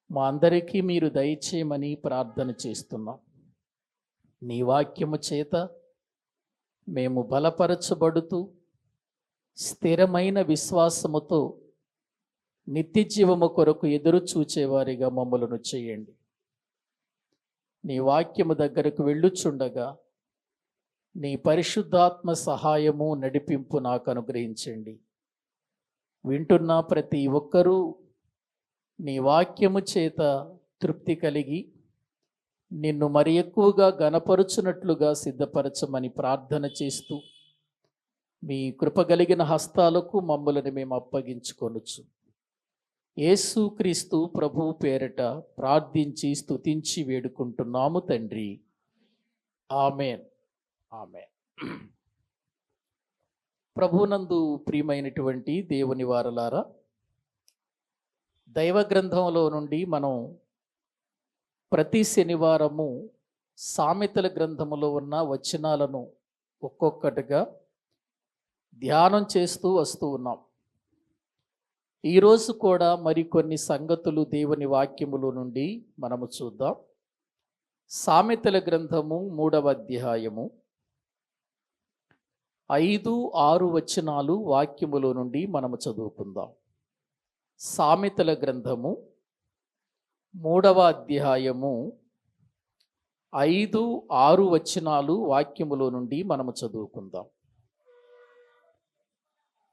మా అందరికీ మీరు దయచేయమని ప్రార్థన చేస్తున్నాం. నీ వాక్యము చేత మేము బలపరచబడుతూ స్థిరమైన విశ్వాసముతో నిత్య జీవము కొరకు ఎదురు చూచేవారిగా మమ్మలను చేయండి. నీ వాక్యము దగ్గరకు వెళ్ళుచుండగా నీ పరిశుద్ధాత్మ సహాయము నడిపింపు నాకు అనుగ్రహించండి. వింటున్న ప్రతి ఒక్కరూ నీ వాక్యము చేత తృప్తి కలిగి నిన్ను మరి ఎక్కువగా గణపరుచునట్లుగా సిద్ధపరచమని ప్రార్థన చేస్తూ మీ కృపగలిగిన హస్తాలకు మమ్మల్ని మేము అప్పగించుకొనుచు యేసుక్రీస్తు ప్రభువు పేరట ప్రార్థించి స్తుతించి వేడుకుంటున్నాము తండ్రి. ఆమేన్. ఆమేన్. ప్రభునందు ప్రియమైనటువంటి దేవుని వారలారా, దైవ గ్రంథంలో నుండి మనం ప్రతి శనివారము సామెతల గ్రంథములో ఉన్న వచనాలను ఒక్కొక్కటిగా ధ్యానం చేస్తూ వస్తూ ఉన్నాం. ఈరోజు కూడా మరికొన్ని సంగతులు దేవుని వాక్యములో నుండి మనము చూద్దాం. సామెతల గ్రంథము 3వ అధ్యాయము 5-6 వచనాలు వాక్యములో నుండి మనము చదువుకుందాం. సామెతల గ్రంథము 3వ అధ్యాయము 5-6 వచనాలు వాక్యములో నుండి మనము చదువుకుందాం.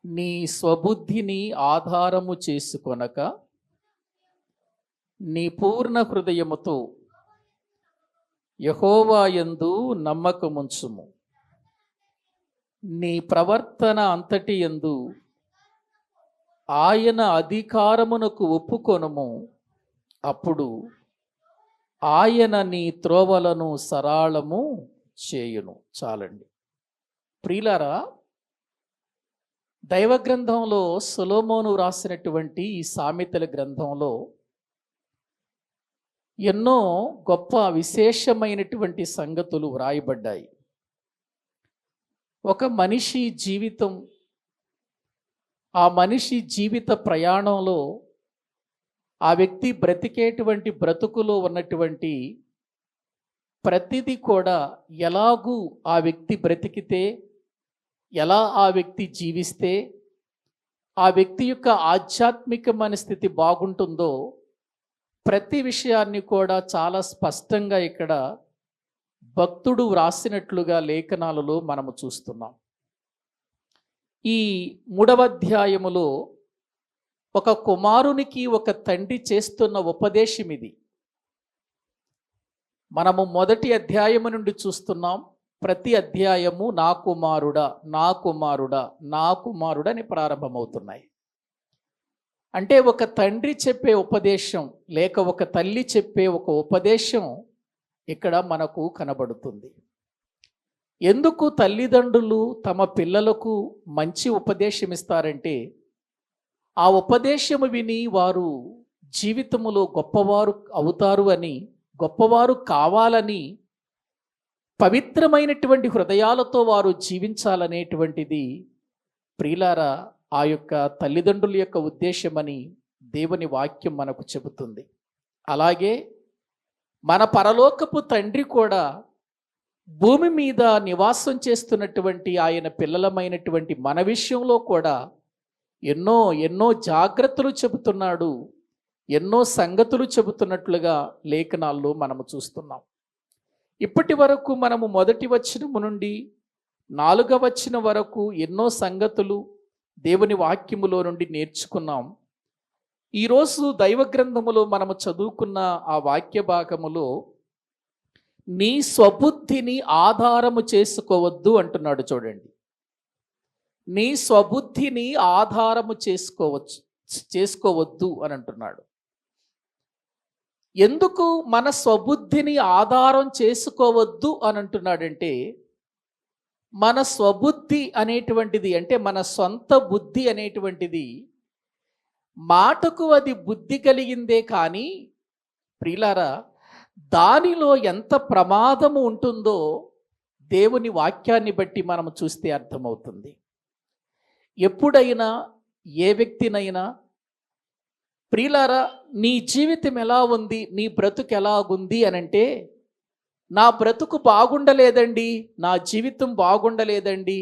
నీ స్వబుద్ధిని ఆధారము చేసుకొనక నీ పూర్ణ హృదయముతో యెహోవా యందు నమ్మకముంచుము. నీ ప్రవర్తన అంతటి యందు ఆయన అధికారమునకు ఒప్పుకొనుము. అప్పుడు ఆయన నీ త్రోవలను సరళము చేయును. చాలండి ప్రియులారా, దైవ గ్రంథంలో సొలొమోను రాసినటువంటి ఈ సామెతల గ్రంథంలో ఎన్నో గొప్ప విశేషమైనటువంటి సంగతులు వ్రాయబడ్డాయి. ఒక మనిషి జీవితం, ఆ మనిషి జీవిత ప్రయాణంలో ఆ వ్యక్తి బ్రతికేటువంటి బ్రతుకులో ఉన్నటువంటి ప్రతిదీ కూడా ఎలాగూ ఆ వ్యక్తి బ్రతికితే, ఎలా ఆ వ్యక్తి జీవిస్తే ఆ వ్యక్తి యొక్క ఆధ్యాత్మికమైన స్థితి బాగుంటుందో ప్రతి విషయాన్ని కూడా చాలా స్పష్టంగా ఇక్కడ భక్తుడు వ్రాసినట్లుగా లేఖనాలలో మనము చూస్తున్నాం. ఈ 3వ అధ్యాయములో ఒక కుమారునికి ఒక తండ్రి చేస్తున్న ఉపదేశం ఇది. మనము మొదటి అధ్యాయము నుండి చూస్తున్నాం. ప్రతి అధ్యాయము నా కుమారుడా, నా కుమారుడా, నా కుమారుడా అని ప్రారంభమవుతున్నాయి. అంటే ఒక తండ్రి చెప్పే ఉపదేశం లేక ఒక తల్లి చెప్పే ఒక ఉపదేశం ఇక్కడ మనకు కనబడుతుంది. ఎందుకు తల్లిదండ్రులు తమ పిల్లలకు మంచి ఉపదేశం ఇస్తారంటే, ఆ ఉపదేశము విని వారు జీవితములో గొప్పవారు అవుతారు అని, గొప్పవారు కావాలని, పవిత్రమైనటువంటి హృదయాలతో వారు జీవించాలనేటువంటిది ప్రియులారా ఆ యొక్క తల్లిదండ్రుల యొక్క ఉద్దేశమని దేవుని వాక్యం మనకు చెబుతుంది. అలాగే మన పరలోకపు తండ్రి కూడా భూమి మీద నివాసం చేస్తున్నటువంటి ఆయన పిల్లలమైనటువంటి మన విషయంలో కూడా ఎన్నో ఎన్నో జాగ్రత్తలు చెబుతున్నాడు, ఎన్నో సంగతులు చెబుతున్నట్లుగా లేఖనాల్లో మనము చూస్తున్నాం. ఇప్పటి వరకు మనము మొదటి వచనము నుండి 4వ వచనం వరకు ఎన్నో సంగతులు దేవుని వాక్యములో నుండి నేర్చుకున్నాం. ఈరోజు దైవ గ్రంథములో మనము చదువుకున్న ఆ వాక్య భాగములో నీ స్వబుద్ధిని ఆధారము చేసుకోవద్దు అంటున్నాడు. చూడండి, నీ స్వబుద్ధిని ఆధారము చేసుకోవద్దు అని అంటున్నాడు. ఎందుకు మన స్వబుద్ధిని ఆధారం చేసుకోవద్దు అని అంటున్నాడంటే, మన స్వబుద్ధి అనేటువంటిది అంటే మన సొంత బుద్ధి అనేటువంటిది మాటకు అది బుద్ధి కలిగిందే కానీ ప్రియులారా దానిలో ఎంత ప్రమాదము ఉంటుందో దేవుని వాక్యాన్ని బట్టి మనం చూస్తే అర్థమవుతుంది. ఎప్పుడైనా ఏ వ్యక్తినైనా ప్రియులారా, నీ జీవితం ఎలా ఉంది, నీ బ్రతుకు ఎలా ఉంది అనంటే, నా బ్రతుకు బాగుండలేదండి, నా జీవితం బాగుండలేదండి,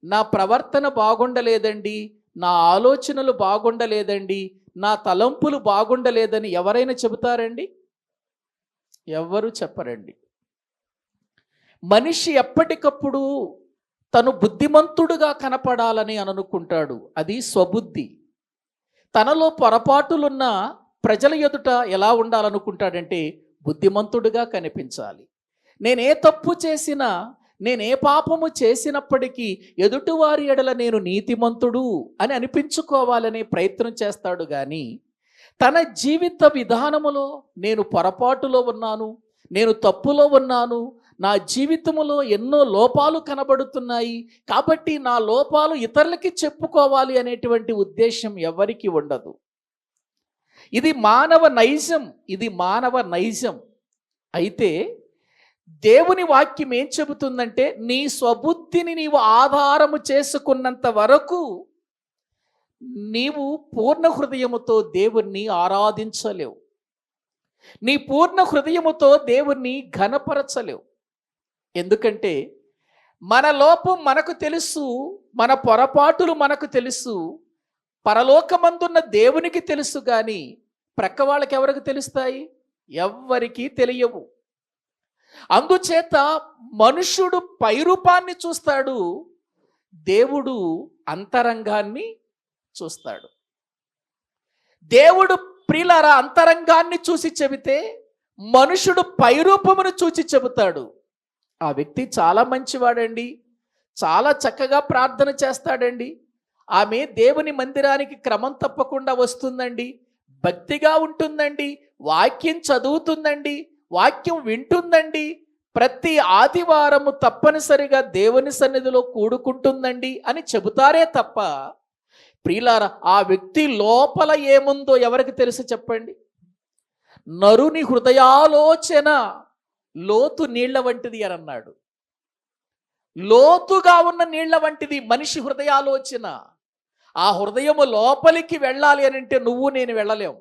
నా ప్రవర్తన బాగుండలేదండి, నా ఆలోచనలు బాగుండలేదండి, నా తలంపులు బాగుండలేదని ఎవరైనా చెబుతారండి? ఎవ్వరూ చెప్పరండి. మనిషి ఎప్పటికప్పుడు తను బుద్ధిమంతుడుగా కనపడాలని అనుకుంటాడు. అది స్వబుద్ధి. తనలో పొరపాటులున్న ప్రజల ఎదుట ఎలా ఉండాలనుకుంటాడంటే బుద్ధిమంతుడుగా కనిపించాలి. నేనే తప్పు చేసినా, నేనే పాపము చేసినప్పటికీ ఎదుటివారి ఎడల నేను నీతిమంతుడు అని అనిపించుకోవాలనే ప్రయత్నం చేస్తాడు. కానీ తన జీవిత విధానములో నేను పొరపాటులో ఉన్నాను, నేను తప్పులో ఉన్నాను, నా జీవితంలో ఎన్నో లోపాలు కనబడుతున్నాయి, కాబట్టి నా లోపాలు ఇతరులకి చెప్పుకోవాలి అనేటువంటి ఉద్దేశం ఎవరికి ఉండదు. ఇది మానవ నైజం, ఇది మానవ నైజం. అయితే దేవుని వాక్యం ఏం చెబుతుందంటే, నీ స్వబుద్ధిని నీవు ఆధారము చేసుకున్నంత వరకు నీవు పూర్ణ హృదయముతో దేవుణ్ణి ఆరాధించలేవు, నీ పూర్ణ హృదయముతో దేవుణ్ణి ఘనపరచలేవు. ఎందుకంటే మన లోపం మనకు తెలుసు, మన పొరపాటులు మనకు తెలుసు, పరలోకమందున్న దేవునికి తెలుసు. కానీ ప్రక్క వాళ్ళకి ఎవరికి తెలుస్తాయి? ఎవ్వరికీ తెలియవు. అందుచేత మనుష్యుడు పైరూపాన్ని చూస్తాడు, దేవుడు అంతరంగాన్ని చూస్తాడు. దేవుడు ప్రియులారా అంతరంగాన్ని చూసి చెబితే, మనుషుడు పైరూపమును చూసి చెబుతాడు. ఆ వ్యక్తి చాలా మంచివాడండి, చాలా చక్కగా ప్రార్థన చేస్తాడండి, ఆమె దేవుని మందిరానికి క్రమం తప్పకుండా వస్తుందండి, భక్తిగా ఉంటుందండి, వాక్యం చదువుతుందండి, వాక్యం వింటుందండి, ప్రతి ఆదివారము తప్పనిసరిగా దేవుని సన్నిధిలో కూడుకుంటుందండి అని చెబుతారే తప్ప, ప్రియులారా ఆ వ్యక్తి లోపల ఏముందో ఎవరికి తెలుసు చెప్పండి? నరుని హృదయాలోచన లోతు నీళ్ల వంటిది అని అన్నాడు. లోతుగా ఉన్న నీళ్ల వంటిది మనిషి హృదయాలోచన. ఆ హృదయము లోపలికి వెళ్ళాలి అని అంటే నువ్వు నేను వెళ్ళలేం.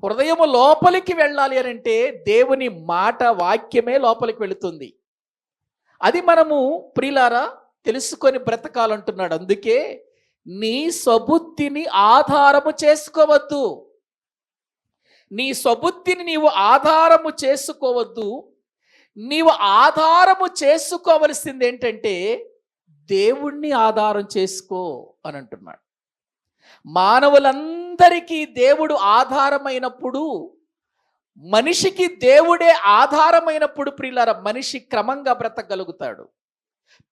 హృదయము లోపలికి వెళ్ళాలి అని అంటే దేవుని మాట వాక్యమే లోపలికి వెళుతుంది. అది మనము ప్రియులారా తెలుసుకొని బ్రతకాలంటున్నాడు. అందుకే నీ స్వబుద్ధిని ఆధారము చేసుకోవద్దు, నీ స్వబుద్ధిని నీవు ఆధారము చేసుకోవద్దు. నీవు ఆధారము చేసుకోవలసింది ఏంటంటే దేవుణ్ణి ఆధారం చేసుకో అని అంటున్నాడు. మానవులందరికీ దేవుడు ఆధారమైనప్పుడు, మనిషికి దేవుడే ఆధారమైనప్పుడు ప్రియులారా మనిషి క్రమంగా బ్రతకగలుగుతాడు,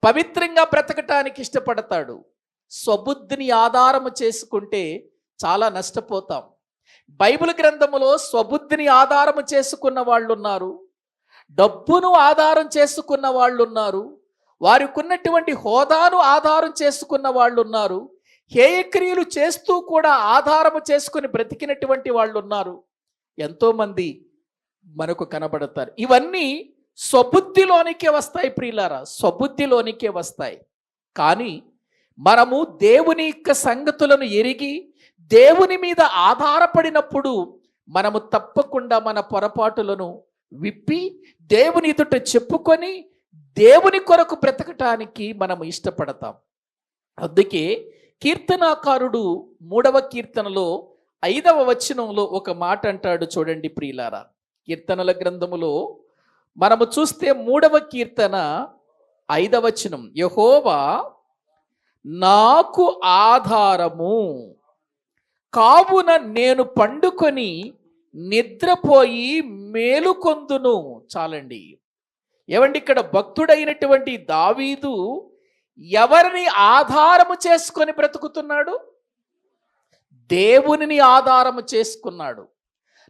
పవిత్రంగా బ్రతకటానికి ఇష్టపడతాడు. స్వబుద్ధిని ఆధారము చేసుకుంటే చాలా నష్టపోతాం. బైబిల్ గ్రంథములో స్వబుద్ధిని ఆధారము చేసుకున్న వాళ్ళు ఉన్నారు, డబ్బును ఆధారం చేసుకున్న వాళ్ళు ఉన్నారు, వారికి ఉన్నటువంటి హోదాను ఆధారం చేసుకున్న వాళ్ళు ఉన్నారు, హేయక్రియలు చేస్తూ కూడా ఆధారము చేసుకుని బ్రతికినటువంటి వాళ్ళు ఉన్నారు. ఎంతోమంది మనకు కనబడతారు. ఇవన్నీ స్వబుద్ధిలోనికే వస్తాయి ప్రియులారా, స్వబుద్ధిలోనికే వస్తాయి. కానీ మనము దేవుని యొక్క సంగతులను ఎరిగి దేవుని మీద ఆధారపడినప్పుడు మనము తప్పకుండా మన పొరపాటులను విప్పి దేవుని ఎదుట చెప్పుకొని దేవుని కొరకు బ్రతకటానికి మనము ఇష్టపడతాం. అందుకే కీర్తనాకారుడు 3వ కీర్తనలో 5వ వచనంలో ఒక మాట అంటాడు చూడండి ప్రియులారా. కీర్తనల గ్రంథములో మనము చూస్తే 3వ కీర్తన 5వ వచనం, యెహోవా నాకు ఆధారము కావున నేను పండుకొని నిద్రపోయి మేలుకొందును. చాలండి. ఏమండి, ఇక్కడ భక్తుడైనటువంటి దావీదు ఎవరిని ఆధారము చేసుకొని బ్రతుకుతున్నాడు? దేవునిని ఆధారము చేసుకున్నాడు.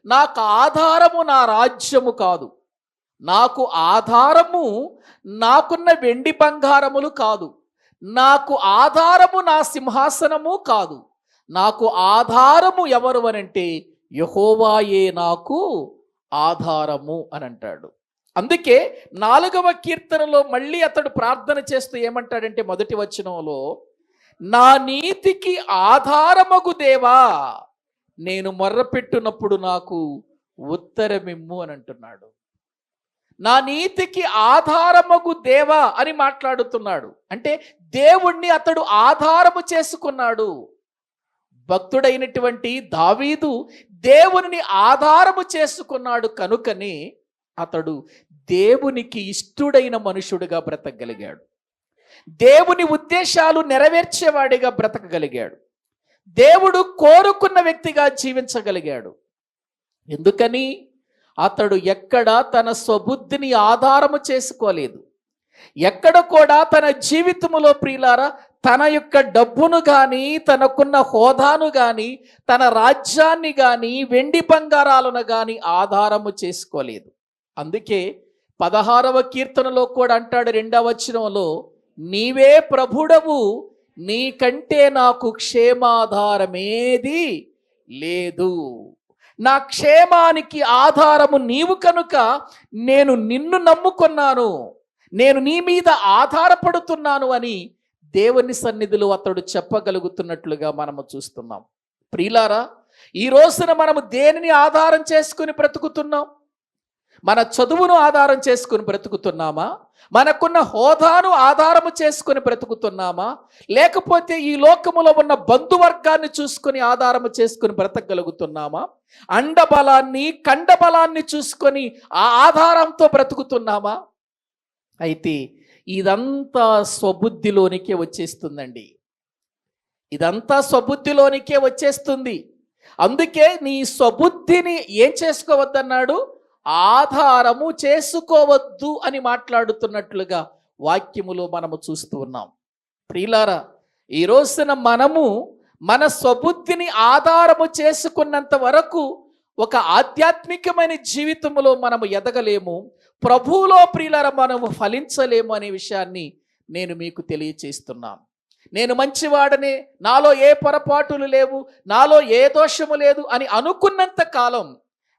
నాకు ఆధారము నా రాజ్యము కాదు, నాకు ఆధారము నాకున్న వెండి బంగారములు కాదు, నాకు ఆధారము నా సింహాసనము కాదు, నాకు ఆధారము ఎవరు అనంటే యెహోవాయే నాకు ఆధారము అని అంటాడు. అందుకే 4వ కీర్తనలో మళ్ళీ అతడు ప్రార్థన చేస్తూ ఏమంటాడంటే మొదటి వచనంలో, నా నీతికి ఆధారమగు దేవా నేను మొర్రపెట్టునప్పుడు నాకు ఉత్తరమిమ్ము అని అంటున్నాడు. నా నీతికి ఆధారమగు దేవా అని మాట్లాడుతున్నాడు. అంటే దేవుణ్ణి అతడు ఆధారము చేసుకున్నాడు. భక్తుడైనటువంటి దావీదు దేవుని ఆధారము చేసుకున్నాడు కనుకనే అతడు దేవునికి ఇష్టుడైన మనుషుడిగా బ్రతకగలిగాడు. దేవుని ఉద్దేశాలు నెరవేర్చేవాడిగా బ్రతకగలిగాడు. దేవుడు కోరుకున్న వ్యక్తిగా జీవించగలిగాడు. ఎందుకని? అతడు ఎక్కడ తన స్వబుద్ధిని ఆధారము చేసుకోలేదు. ఎక్కడ కూడా తన జీవితములో ప్రియులారా తన యొక్క డబ్బును కానీ, తనకున్న హోదాను కానీ, తన రాజ్యాన్ని కానీ, వెండి బంగారాలను కానీ ఆధారము చేసుకోలేదు. అందుకే 16వ కీర్తనలో కూడా అంటాడు 2వ వచనంలో, నీవే ప్రభుడవు, నీకంటే నాకు క్షేమాధారమేది లేదు. నా క్షేమానికి ఆధారము నీవు కనుక నేను నిన్ను నమ్ముకున్నాను, నేను నీ మీద ఆధారపడుతున్నాను అని దేవుని సన్నిధిలో అతడు చెప్పగలుగుతున్నట్లుగా మనము చూస్తున్నాం. ప్రియులారా, ఈ రోజున మనము దేనిని ఆధారం చేసుకుని బ్రతుకుతున్నాం? మన చదువును ఆధారం చేసుకుని బ్రతుకుతున్నామా? మనకున్న హోదాను ఆధారము చేసుకుని బ్రతుకుతున్నామా? లేకపోతే ఈ లోకములో ఉన్న బంధువర్గాన్ని చూసుకొని ఆధారము చేసుకుని బ్రతకగలుగుతున్నామా? అండబలాన్ని కండబలాన్ని చూసుకొని ఆ ఆధారంతో బ్రతుకుతున్నామా? అయితే ఇదంతా స్వబుద్ధిలోనికే వచ్చేస్తుందండి. ఇదంతా స్వబుద్ధిలోనికే వచ్చేస్తుంది. అందుకే నీ స్వబుద్ధిని ఏం చేసుకోవద్దన్నాడు? ఆధారము చేసుకోవద్దు అని మాట్లాడుతున్నట్లుగా వాక్యములో మనము చూస్తూ ఉన్నాం. ప్రియులారా, ఈ రోజున మనము మన స్వబుద్ధిని ఆధారము చేసుకున్నంత వరకు ఒక ఆధ్యాత్మికమైన జీవితంలో మనము ఎదగలేము. ప్రభువులో ప్రియులారా మనము ఫలించలేము అనే విషయాన్ని నేను మీకు తెలియచేస్తున్నాను. నేను మంచివాడనే, నాలో ఏ పొరపాటులు లేవు, నాలో ఏ దోషము లేదు అని అనుకున్నంత కాలం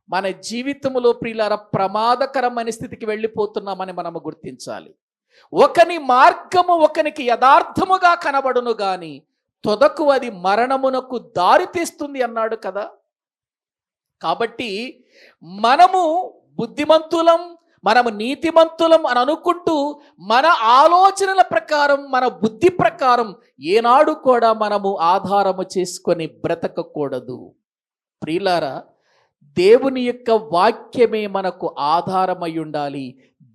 మన జీవితంలో ప్రియులారా ప్రమాదకరమైన స్థితికి వెళ్ళిపోతున్నామని మనము గుర్తించాలి. ఒకని మార్గము ఒకనికి యథార్థముగా కనబడును గాని తొదకు అది మరణమునకు దారితీస్తుంది అన్నాడు కదా. కాబట్టి మనము బుద్ధిమంతులం, మనము నీతిమంతులం అని అనుకుంటూ మన ఆలోచనల ప్రకారం, మన బుద్ధి ప్రకారం ఏనాడు కూడా మనము ఆధారము చేసుకొని బ్రతకకూడదు. ప్రియులారా, దేవుని యొక్క వాక్యమే మనకు ఆధారమై ఉండాలి,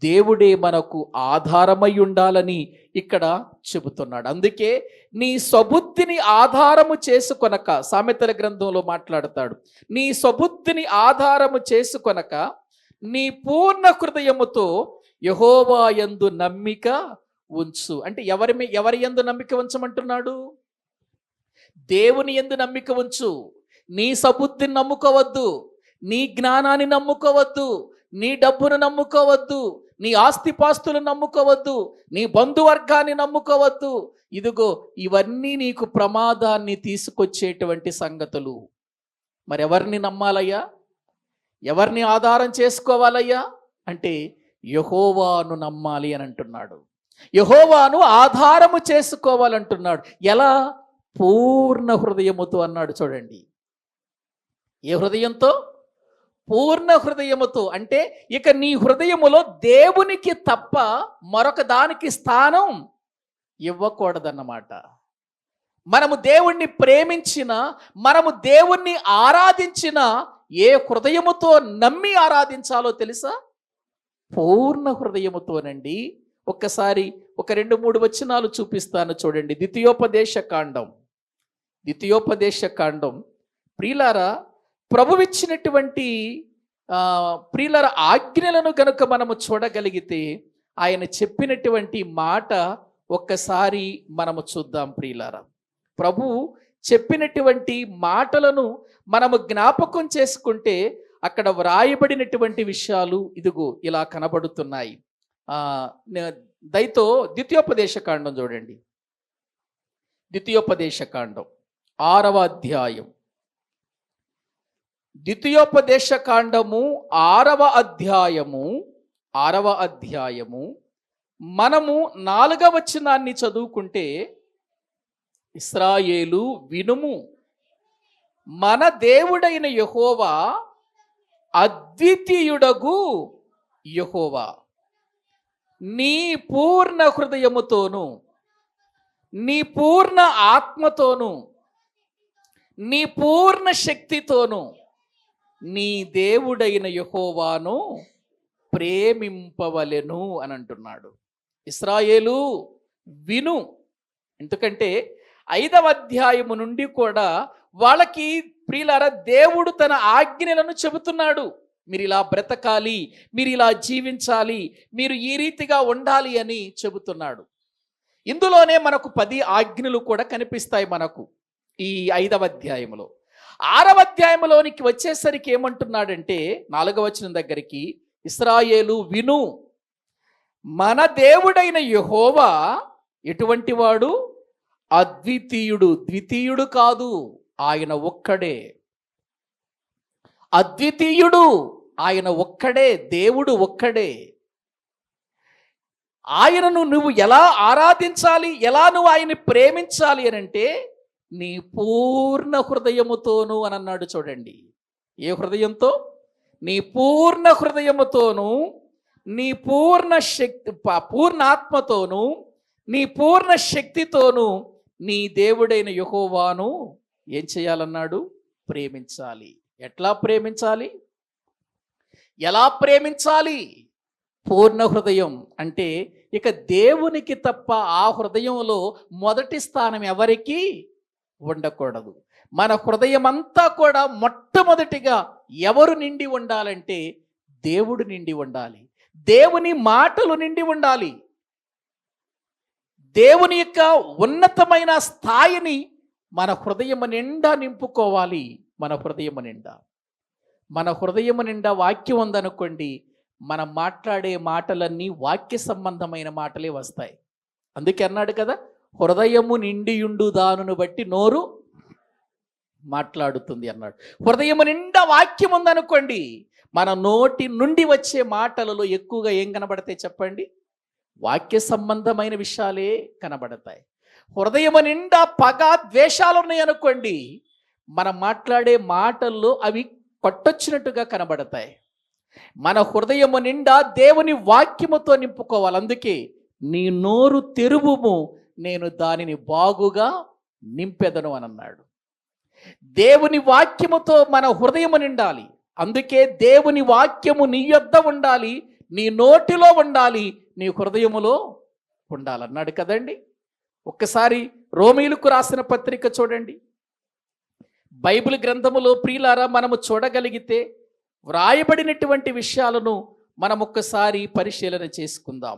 దేవుడే మనకు ఆధారమై ఉండాలని ఇక్కడ చెబుతున్నాడు. అందుకే నీ స్వబుద్ధిని ఆధారము చేసుకొనక, సామెతల గ్రంథంలో మాట్లాడతాడు, నీ స్వబుద్ధిని ఆధారము చేసుకొనక నీ పూర్ణ హృదయముతో యెహోవా యందు నమ్మిక ఉంచు. అంటే ఎవరి యందు నమ్మిక ఉంచమంటున్నాడు? దేవుని యందు నమ్మిక ఉంచు. నీ స్వబుద్ధిని నమ్ముకోవద్దు, నీ జ్ఞానాన్ని నమ్ముకోవద్దు, నీ డబ్బును నమ్ముకోవద్దు, నీ ఆస్తిపాస్తులు నమ్ముకోవద్దు, నీ బంధువర్గాన్ని నమ్ముకోవద్దు. ఇదిగో ఇవన్నీ నీకు ప్రమాదాన్ని తీసుకొచ్చేటువంటి సంగతులు. మరెవరిని నమ్మాలయ్యా? ఎవరిని ఆధారం చేసుకోవాలయ్యా అంటే యెహోవాను నమ్మాలి అని అంటున్నాడు. యెహోవాను ఆధారము చేసుకోవాలంటున్నాడు. ఎలా? పూర్ణ హృదయముతో అన్నాడు. చూడండి, ఏ హృదయంతో? పూర్ణ హృదయముతో. అంటే ఇక నీ హృదయములో దేవునికి తప్ప మరొక దానికి స్థానం ఇవ్వకూడదన్నమాట. మనము దేవుణ్ణి ప్రేమించిన, మనము దేవుణ్ణి ఆరాధించిన ఏ హృదయముతో నమ్మి ఆరాధించాలో తెలుసా? పూర్ణ హృదయముతోనండి. ఒక్కసారి ఒక 2-3 వచనాలు చూపిస్తాను చూడండి. ద్వితీయోపదేశ కాండం ప్రియులారా, ప్రభువిచ్చినటువంటి ప్రియులారా ఆజ్ఞలను గనుక మనము చూడగలిగితే ఆయన చెప్పినటువంటి మాట ఒక్కసారి మనము చూద్దాం. ప్రియులారా, ప్రభు చెప్పినటువంటి మాటలను మనము జ్ఞాపకం చేసుకుంటే అక్కడ వ్రాయబడినటువంటి విషయాలు ఇదిగో ఇలా కనబడుతున్నాయి. దయతో ద్వితీయోపదేశ కాండం చూడండి. ద్వితీయోపదేశ కాండం 6వ అధ్యాయం. ద్వితీయోపదేశ కాండము 6వ అధ్యాయము మనము 4వ వచనాన్ని చదువుకుంటే, ఇశ్రాయేలు వినుము, మన దేవుడైన యెహోవా అద్వితీయుడగు యెహోవా, నీ పూర్ణ హృదయముతోను, నీ పూర్ణ ఆత్మతోను, నీ పూర్ణ శక్తితోను నీ దేవుడైన యెహోవాను ప్రేమింపవలెను అని అంటున్నాడు. ఇశ్రాయేలు విను. ఎందుకంటే 5వ అధ్యాయము నుండి కూడా వాళ్ళకి ప్రియులారా దేవుడు తన ఆజ్ఞలను చెబుతున్నాడు. మీరు ఇలా బ్రతకాలి, మీరు ఇలా జీవించాలి, మీరు ఈ రీతిగా ఉండాలి అని చెబుతున్నాడు. ఇందులోనే మనకు 10 ఆజ్ఞలు కూడా కనిపిస్తాయి మనకు ఈ 5వ అధ్యాయంలో. 6వ అధ్యాయంలోనికి వచ్చేసరికి ఏమంటున్నాడంటే 4వ వచనం దగ్గరికి, ఇశ్రాయేలు విను, మన దేవుడైన యెహోవా ఎటువంటి వాడు? అద్వితీయుడు. ద్వితీయుడు కాదు, ఆయన ఒక్కడే. అద్వితీయుడు, ఆయన ఒక్కడే, దేవుడు ఒక్కడే. ఆయనను నువ్వు ఎలా ఆరాధించాలి, ఎలా నువ్వు ఆయన్ని ప్రేమించాలి అని అంటే నీ పూర్ణ హృదయముతోను అని అన్నాడు. చూడండి, ఏ హృదయంతో? నీ పూర్ణ హృదయముతోను, నీ పూర్ణ శక్తి, పూర్ణ ఆత్మతోను, నీ పూర్ణ శక్తితోను నీ దేవుడైన యెహోవాను ఏం చేయాలన్నాడు? ప్రేమించాలి. ఎట్లా ప్రేమించాలి? ఎలా ప్రేమించాలి? పూర్ణ హృదయం అంటే ఇక దేవునికి తప్ప ఆ హృదయంలో మొదటి స్థానం ఎవరికి ఉండకూడదు. మన హృదయం అంతా కూడా మొట్టమొదటిగా ఎవరు నిండి ఉండాలంటే దేవుడు నిండి ఉండాలి, దేవుని మాటలు నిండి ఉండాలి. దేవుని యొక్క ఉన్నతమైన స్థాయిని మన హృదయం నిండా నింపుకోవాలి. మన హృదయం నిండా వాక్యం ఉందనుకోండి, మనం మాట్లాడే మాటలన్నీ వాక్య సంబంధమైన మాటలే వస్తాయి. అందుకే అన్నాడు కదా, హృదయము నిండియుండు దానును బట్టి నోరు మాట్లాడుతుంది అన్నాడు. హృదయం నిండా వాక్యం ఉందనుకోండి, మన నోటి నుండి వచ్చే మాటలలో ఎక్కువగా ఏం కనబడతాయి చెప్పండి? వాక్య సంబంధమైన విషయాలే కనబడతాయి. హృదయం నిండా పగ, ద్వేషాలు ఉన్నాయి అనుకోండి, మనం మాట్లాడే మాటల్లో అవి కొట్టొచ్చినట్టుగా కనబడతాయి. మన హృదయం నిండా దేవుని వాక్యముతో నింపుకోవాలి. అందుకే నీ నోరు తెరువుము, నేను దానిని బాగుగా నింపెదను అని అన్నాడు. దేవుని వాక్యముతో మన హృదయం నిండాలి. అందుకే దేవుని వాక్యము నీ యొద్ద ఉండాలి, నీ నోటిలో ఉండాలి, నీ హృదయములో ఉండాలన్నాడు కదండి. ఒక్కసారి రోమీయులకు రాసిన పత్రిక చూడండి. బైబిల్ గ్రంథములో ప్రియులారా మనము చూడగలిగితే వ్రాయబడినటువంటి విషయాలను మనం ఒక్కసారి పరిశీలన చేసుకుందాం.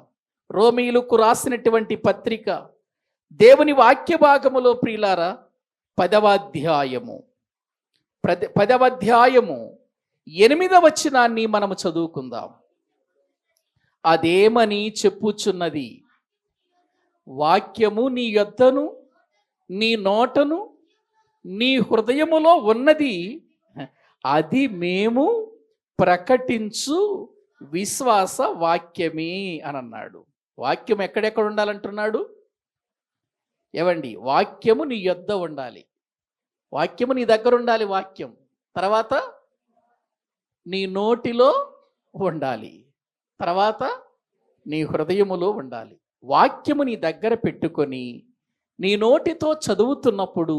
రోమీయులకు రాసినటువంటి పత్రిక దేవుని వాక్య భాగములో ప్రియులారా 10వ అధ్యాయము 8వ వచనాన్ని మనము చదువుకుందాం. అదేమని చెప్పుచున్నది? వాక్యము నీ యొద్దను, నీ నోటను, నీ హృదయములో ఉన్నది, అది మేము ప్రకటించు విశ్వాస వాక్యమే అని అన్నాడు. వాక్యం ఎక్కడెక్కడ ఉండాలంటున్నాడు? ఏవండి, వాక్యము నీ యొద్ద ఉండాలి, వాక్యము నీ దగ్గర ఉండాలి. వాక్యం తర్వాత నీ నోటిలో ఉండాలి, తర్వాత నీ హృదయములో ఉండాలి. వాక్యము నీ దగ్గర పెట్టుకొని నీ నోటితో చదువుతున్నప్పుడు,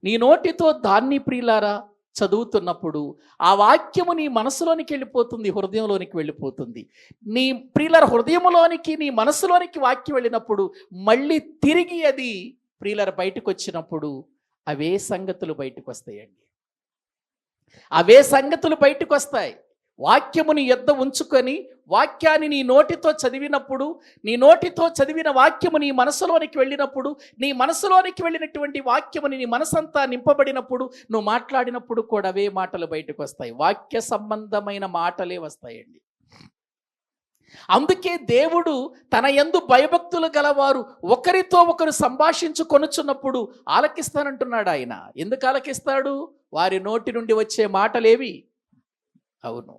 నీ నోటితో దాన్ని ప్రియులారా చదువుతున్నప్పుడు ఆ వాక్యము నీ మనసులోనికి వెళ్ళిపోతుంది, హృదయంలోనికి వెళ్ళిపోతుంది. నీ ప్రియులార హృదయంలోనికి, నీ మనసులోనికి వాక్యం వెళ్ళినప్పుడు మళ్ళీ తిరిగి అది ప్రియులార బయటకు వచ్చినప్పుడు అవే సంగతులు బయటకు వస్తాయండి. అవే సంగతులు బయటకు వస్తాయి. వాక్యము నీ యొద్ద ఉంచుకొని వాక్యాన్ని నీ నోటితో చదివినప్పుడు, నీ నోటితో చదివిన వాక్యము నీ మనసులోనికి వెళ్ళినప్పుడు, నీ మనసులోనికి వెళ్ళినటువంటి వాక్యముని నీ మనసంతా నింపబడినప్పుడు నువ్వు మాట్లాడినప్పుడు కూడా అవే మాటలు బయటకు వస్తాయి. వాక్య సంబంధమైన మాటలే వస్తాయండి. అందుకే దేవుడు తన యందు భయభక్తులు గలవారు ఒకరితో ఒకరు సంభాషించుకొనుచున్నప్పుడు ఆలకిస్తానంటున్నాడు. ఆయన ఎందుకు ఆలకిస్తాడు? వారి నోటి నుండి వచ్చే మాటలేవి. అవును,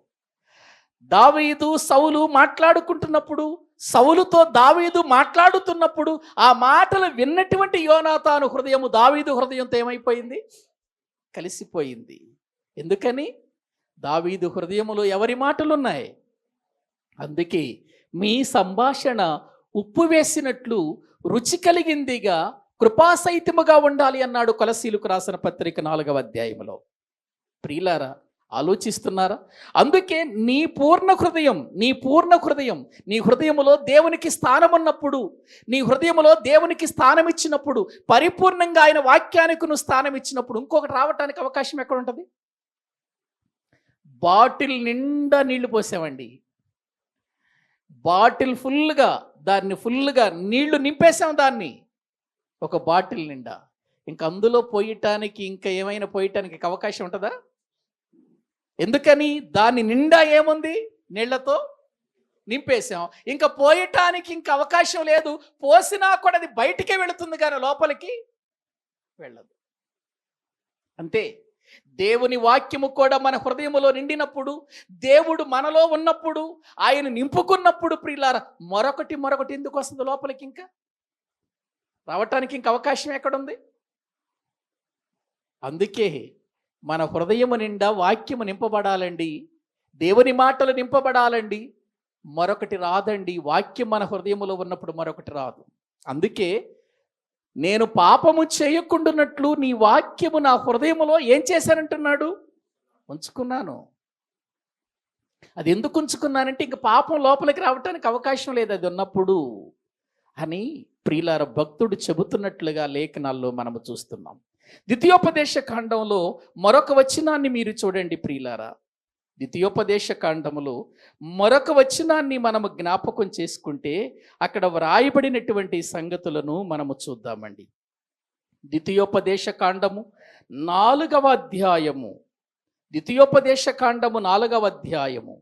దావీదు సౌలు మాట్లాడుకుంటున్నప్పుడు, సౌలుతో దావీదు మాట్లాడుతున్నప్పుడు ఆ మాటలు విన్నటువంటి యోనాతాను హృదయము దావీదు హృదయంతో ఏమైపోయింది? కలిసిపోయింది. ఎందుకని? దావీదు హృదయములో ఎవరి మాటలున్నాయి? అందుకే మీ సంభాషణ ఉప్పు వేసినట్లు రుచి కలిగిందిగా కృపాసహితముగా ఉండాలి అన్నాడు కొలసీలకు రాసిన పత్రిక 4వ అధ్యాయంలో. ప్రియులారా, ఆలోచిస్తున్నారా? అందుకే నీ పూర్ణ హృదయం నీ హృదయములో దేవునికి స్థానం ఉన్నప్పుడు, నీ హృదయములో దేవునికి స్థానం ఇచ్చినప్పుడు, పరిపూర్ణంగా ఆయన వాక్యానికి నువ్వు స్థానం ఇచ్చినప్పుడు ఇంకొకటి రావటానికి అవకాశం ఎక్కడ ఉంటుంది? బాటిల్ నిండా నీళ్లు పోసామండి, బాటిల్ ఫుల్గా నీళ్లు నింపేసాం, దాన్ని ఒక బాటిల్ నిండా. ఇంక అందులో పోయటానికి ఇంకా ఏమైనా పోయటానికి అవకాశం ఉంటుందా? ఎందుకని? దాని నిండా ఏముంది? నీళ్లతో నింపేశాం. ఇంకా పోయటానికి ఇంకా అవకాశం లేదు. పోసినా కూడా అది బయటికే వెళుతుంది కానీ లోపలికి వెళ్ళదు. అంతే, దేవుని వాక్యము కూడా మన హృదయములో నిండినప్పుడు, దేవుడు మనలో ఉన్నప్పుడు, ఆయన నింపుకున్నప్పుడు ప్రియులారా, మరొకటి ఎందుకు వస్తుంది లోపలికి? ఇంకా రావటానికి ఇంకా అవకాశం ఎక్కడుంది? అందుకే మన హృదయము నిండా వాక్యము నింపబడాలండి, దేవుని మాటలు నింపబడాలండి. మరొకటి రాదండి. వాక్యం మన హృదయములో ఉన్నప్పుడు మరొకటి రాదు. అందుకే నేను పాపము చేయకుండానట్లు నీ వాక్యము నా హృదయములో ఏం చేశానంటున్నాడు? ఉంచుకున్నాను. అది ఎందుకు ఉంచుకున్నానంటే ఇంక పాపం లోపలికి రావటానికి అవకాశం లేదు అది ఉన్నప్పుడు అని ప్రియులార భక్తుడు చెబుతున్నట్లుగా లేఖనాల్లో మనము చూస్తున్నాం. ద్వితీయోపదేశ కాండంలో మరొక వచనాన్ని మీరు చూడండి ప్రియులారా. ద్వితీయోపదేశ కాండములో మరొక వచనాన్ని మనము జ్ఞాపకం చేసుకుంటే అక్కడ వ్రాయబడినటువంటి సంగతులను మనము చూద్దామండి. ద్వితీయోపదేశ కాండము 4వ అధ్యాయము, ద్వితీయోపదేశ కాండము 4వ అధ్యాయము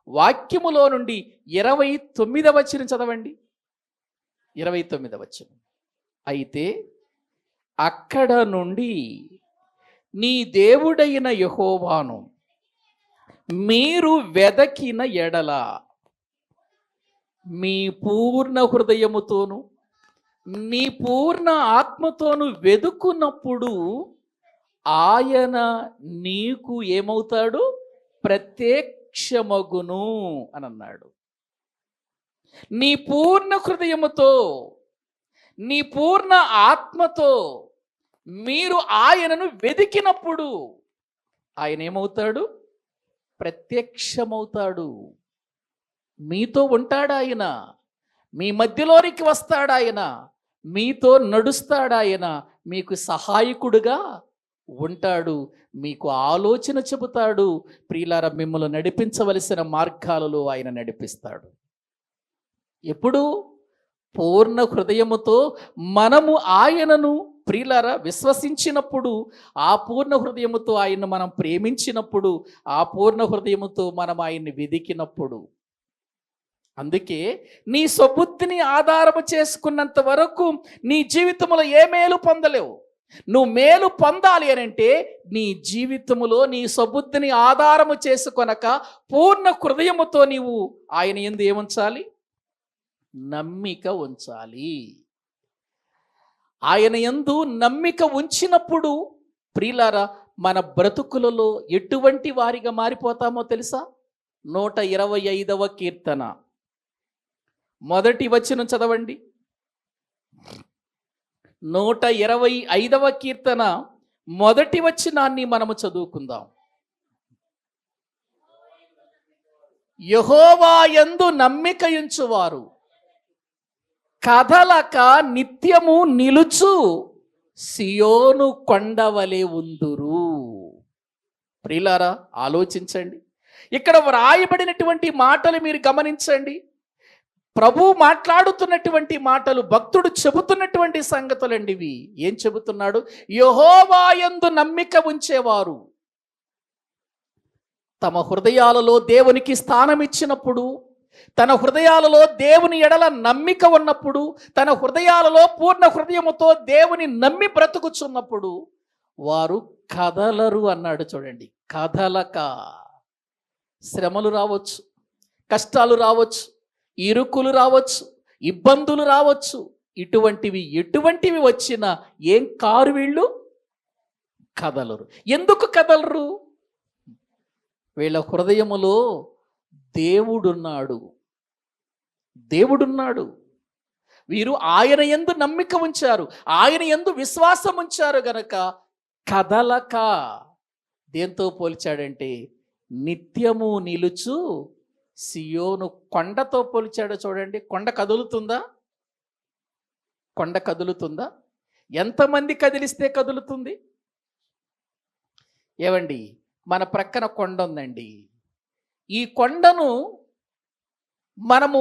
వాక్యములో నుండి 29వ వచనం చదవండి. 29వ వచనం. అయితే అక్కడ నుండి నీ దేవుడైన యెహోవాను మీరు వెదకిన ఎడల మీ పూర్ణ హృదయముతోను నీ పూర్ణ ఆత్మతోను వెదుకున్నప్పుడు ఆయన నీకు ఏమవుతాడు? ప్రత్యక్షమగును అని అన్నాడు. నీ పూర్ణ హృదయముతో నీ పూర్ణ ఆత్మతో మీరు ఆయనను వెదికినప్పుడు ఆయన ఏమవుతాడు? ప్రత్యక్షమవుతాడు. మీతో ఉంటాడాయన, మీ మధ్యలోనికి వస్తాడాయన, మీతో నడుస్తాడాయన, మీకు సహాయకుడుగా ఉంటాడు, మీకు ఆలోచన చెబుతాడు. ప్రియులారా, మిమ్మల్ని నడిపించవలసిన మార్గాలలో ఆయన నడిపిస్తాడు. ఎప్పుడు? పూర్ణ హృదయముతో మనము ఆయనను ప్రియులారా విశ్వసించినప్పుడు, ఆ పూర్ణ హృదయముతో ఆయన్ను మనం ప్రేమించినప్పుడు, ఆ పూర్ణ హృదయముతో మనం ఆయన్ని వెదికినప్పుడు. అందుకే నీ స్వబుద్ధిని ఆధారము చేసుకున్నంత వరకు నీ జీవితంలో ఏ మేలు పొందలేవు. నువ్వు మేలు పొందాలి అని అంటే నీ జీవితములో నీ స్వబుద్ధిని ఆధారము చేసుకొనక పూర్ణ హృదయముతో నీవు ఆయన యందు ఏముంచాలి? నమ్మిక ఉంచాలి. ఆయన యందు నమ్మిక ఉంచినప్పుడు ప్రియులారా మన బ్రతుకులలో ఎటువంటి వారిగా మారిపోతామో తెలుసా? 125వ కీర్తన మొదటి వచనం చదవండి. 125వ కీర్తన మొదటి వచనాన్ని మనము చదువుకుందాం. యెహోవా యందు నమ్మిక ఉంచువారు కదలక నిత్యము నిలుచు సియోను కొండవలే ఉందురు. ప్రియులారా, ఆలోచించండి. ఇక్కడ వ్రాయబడినటువంటి మాటలు మీరు గమనించండి. ప్రభు మాట్లాడుతున్నటువంటి మాటలు, భక్తుడు చెబుతున్నటువంటి సంగతులండి ఇవి. ఏం చెబుతున్నాడు? యెహోవా యందు నమ్మిక ఉంచేవారు తమ హృదయాలలో దేవునికి స్థానం ఇచ్చినప్పుడు, తన హృదయాలలో దేవుని ఎడల నమ్మిక ఉన్నప్పుడు, తన హృదయాలలో పూర్ణ హృదయముతో దేవుని నమ్మి బ్రతుకుచున్నప్పుడు వారు కదలరు అన్నాడు. చూడండి, కదలక. శ్రమలు రావచ్చు, కష్టాలు రావచ్చు, ఇరుకులు రావచ్చు, ఇబ్బందులు రావచ్చు, ఎటువంటివి వచ్చినా ఏం కారు వీళ్ళు? కదలరు. ఎందుకు కదలరు? వీళ్ళ హృదయములో దేవుడున్నాడు. దేవుడున్నాడు. వీరు ఆయన యందు నమ్మిక ఉంచారు, ఆయన యందు విశ్వాసం ఉంచారు గనక కదలక. దేంతో పోల్చాడంటే నిత్యము నిలుచు సియోను కొండతో పోల్చాడు. చూడండి, కొండ కదులుతుందా? కొండ కదులుతుందా? ఎంతమంది కదిలిస్తే కదులుతుంది? ఏవండి, మన ప్రక్కన కొండ ఉందండి. ఈ కొండను మనము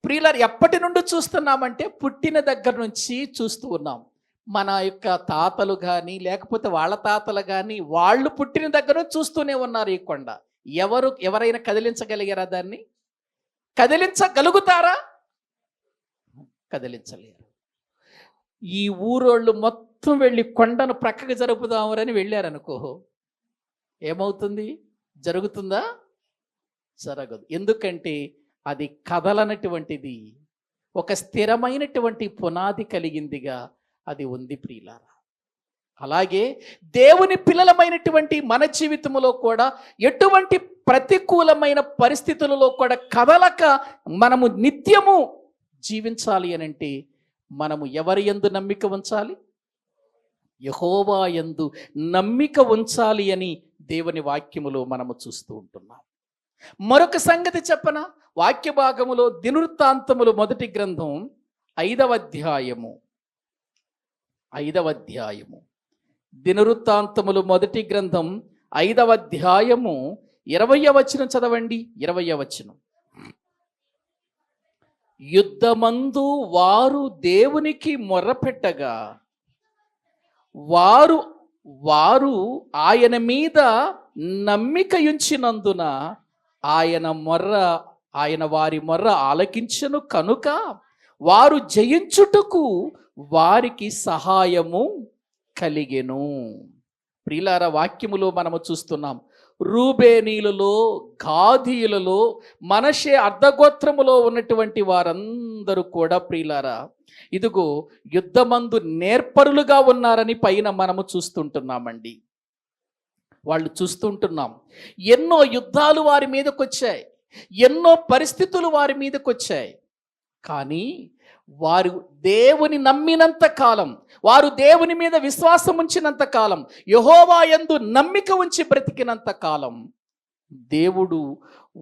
ప్రియులారు ఎప్పటి నుండి చూస్తున్నామంటే పుట్టిన దగ్గర నుంచి చూస్తూ ఉన్నాం. మన యొక్క తాతలు కానీ లేకపోతే వాళ్ళ తాతలు కానీ వాళ్ళు పుట్టిన దగ్గర నుంచి చూస్తూనే ఉన్నారు ఈ కొండ. ఎవరైనా కదిలించగలిగారా? దాన్ని కదిలించగలుగుతారా? కదిలించలేరు. ఈ ఊరోళ్ళు మొత్తం వెళ్ళి కొండను ప్రక్కకు జరుపుదామని వెళ్ళారనుకో, ఏమవుతుంది? జరుగుతుందా? జరగదు. ఎందుకంటే అది కదలనటువంటిది, ఒక స్థిరమైనటువంటి పునాది కలిగిందిగా అది ఉంది ప్రియులారా. అలాగే దేవుని పిల్లలమైనటువంటి మన జీవితంలో కూడా ఎటువంటి ప్రతికూలమైన పరిస్థితులలో కూడా కదలక మనము నిత్యము జీవించాలి అనంటే మనము ఎవరి యందు నమ్మిక ఉంచాలి? యెహోవా యందు నమ్మిక ఉంచాలి అని దేవుని వాక్యములో మనము చూస్తూ ఉంటున్నాం. మరొక సంగతి చెప్పన, వాక్య భాగములో దినవృత్తాంతములు మొదటి గ్రంథం 5వ అధ్యాయము దినవృత్తాంతములు మొదటి గ్రంథం 5వ అధ్యాయము 20వ వచనం చదవండి. 20వ వచనం, యుద్ధమందు వారు దేవునికి మొర్రపెట్టగా వారు ఆయన మీద నమ్మికయుంచినందున ఆయన వారి మొర్ర ఆలకించెను కనుక వారు జయించుటకు వారికి సహాయము కలిగెను. ప్రియులారా, వాక్యములో మనము చూస్తున్నాం, రూబేనీలలో, గాదీయులలో, మనషే అర్ధగోత్రములో ఉన్నటువంటి వారందరూ కూడా ప్రియులారా ఇదిగో యుద్ధమందు నేర్పరులుగా ఉన్నారని పైన మనము చూస్తుంటున్నామండి. వాళ్ళు చూస్తుంటున్నాం. ఎన్నో యుద్ధాలు వారి మీదకి వచ్చాయి, ఎన్నో పరిస్థితులు వారి మీదకి వచ్చాయి. కానీ వారు దేవుని నమ్మినంత కాలం, వారు దేవుని మీద విశ్వాసం ఉంచినంత కాలం, యెహోవా యందు నమ్మిక ఉంచి బ్రతికినంత కాలం దేవుడు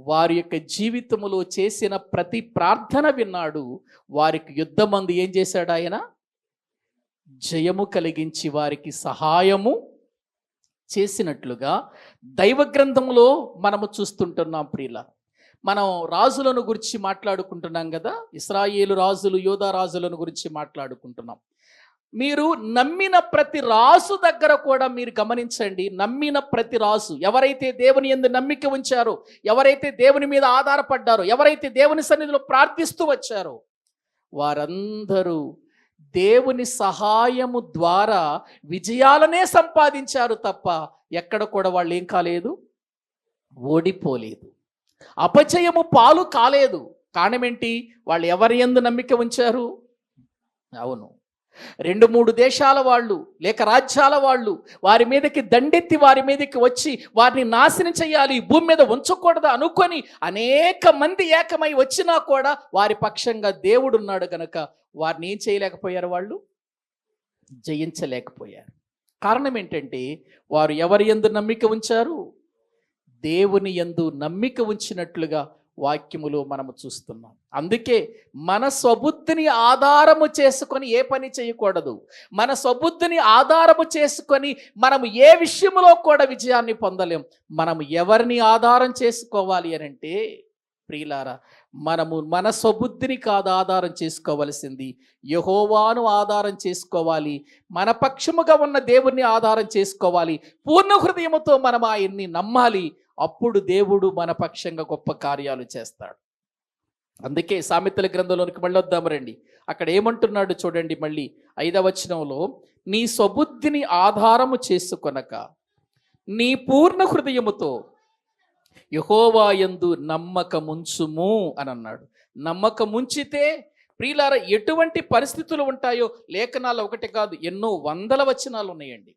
వారి యొక్క జీవితములో చేసిన ప్రతి ప్రార్థన విన్నాడు. వారికి యుద్ధమందు ఏం చేశాడు? ఆయన జయము కలిగించి వారికి సహాయము చేసినట్లుగా దైవ గ్రంథంలో మనము చూస్తుంటున్నాం. ప్రియుల, మనం రాజులను గురించి మాట్లాడుకుంటున్నాం కదా, ఇశ్రాయేలు రాజులు, యోధా రాజులను గురించి మాట్లాడుకుంటున్నాం. మీరు నమ్మిన ప్రతి రాజు దగ్గర కూడా మీరు గమనించండి, నమ్మిన ప్రతి రాజు, ఎవరైతే దేవుని యందు నమ్మిక ఉంచారో, ఎవరైతే దేవుని మీద ఆధారపడ్డారో, ఎవరైతే దేవుని సన్నిధిలో ప్రార్థిస్తూ వచ్చారో, వారందరూ దేవుని సహాయము ద్వారా విజయాలనే సంపాదించారు తప్ప ఎక్కడ కూడా వాళ్ళు ఏం కాలేదు? ఓడిపోలేదు, అపజయము పాలు కాలేదు. కారణం ఏంటి? వాళ్ళు ఎవరి యందు నమ్మిక ఉంచారు? అవును, 2-3 దేశాల వాళ్ళు లేక రాజ్యాల వాళ్ళు వారి మీదకి దండెత్తి వారి మీదకి వచ్చి వారిని నాశనం చేయాలి, భూమి మీద ఉంచకూడదు అనుకొని అనేక మంది ఏకమై వచ్చినా కూడా వారి పక్షంగా దేవుడు ఉన్నాడు కనుక వారిని ఏం చేయలేకపోయారు? వాళ్ళు జయించలేకపోయారు. కారణం ఏంటంటే వారు ఎవరి యందు నమ్మిక ఉంచారు? దేవుని యందు నమ్మిక ఉంచినట్లుగా వాక్యములో మనము చూస్తున్నాం. అందుకే మన స్వబుద్ధిని ఆధారము చేసుకొని ఏ పని చేయకూడదు. మన స్వబుద్ధిని ఆధారము చేసుకొని మనము ఏ విషయంలో కూడా విజయాన్ని పొందలేం. మనము ఎవరిని ఆధారం చేసుకోవాలి అని అంటే ప్రియులారా, మనము మన స్వబుద్ధిని కాదు ఆధారం చేసుకోవలసింది, యెహోవాను ఆధారం చేసుకోవాలి. మన పక్షముగా ఉన్న దేవుణ్ణి ఆధారం చేసుకోవాలి. పూర్ణ హృదయముతో మనం ఆయన్ని నమ్మాలి. అప్పుడు దేవుడు మన పక్షంగా గొప్ప కార్యాలు చేస్తాడు. అందుకే సామెతల గ్రంథంలోనికి మళ్ళీ వద్దాము రండి. అక్కడ ఏమంటున్నాడు చూడండి, మళ్ళీ 5వ వచనంలో, నీ స్వబుద్ధిని ఆధారము చేసుకొనక నీ పూర్ణ హృదయముతో యెహోవా యందు నమ్మకముంచుము అని అన్నాడు. నమ్మకముంచితే ప్రియులారా, ఎటువంటి పరిస్థితులు ఉంటాయో లేఖనాలు ఒకటి కాదు, ఎన్నో వందల వచనాలు ఉన్నాయండి.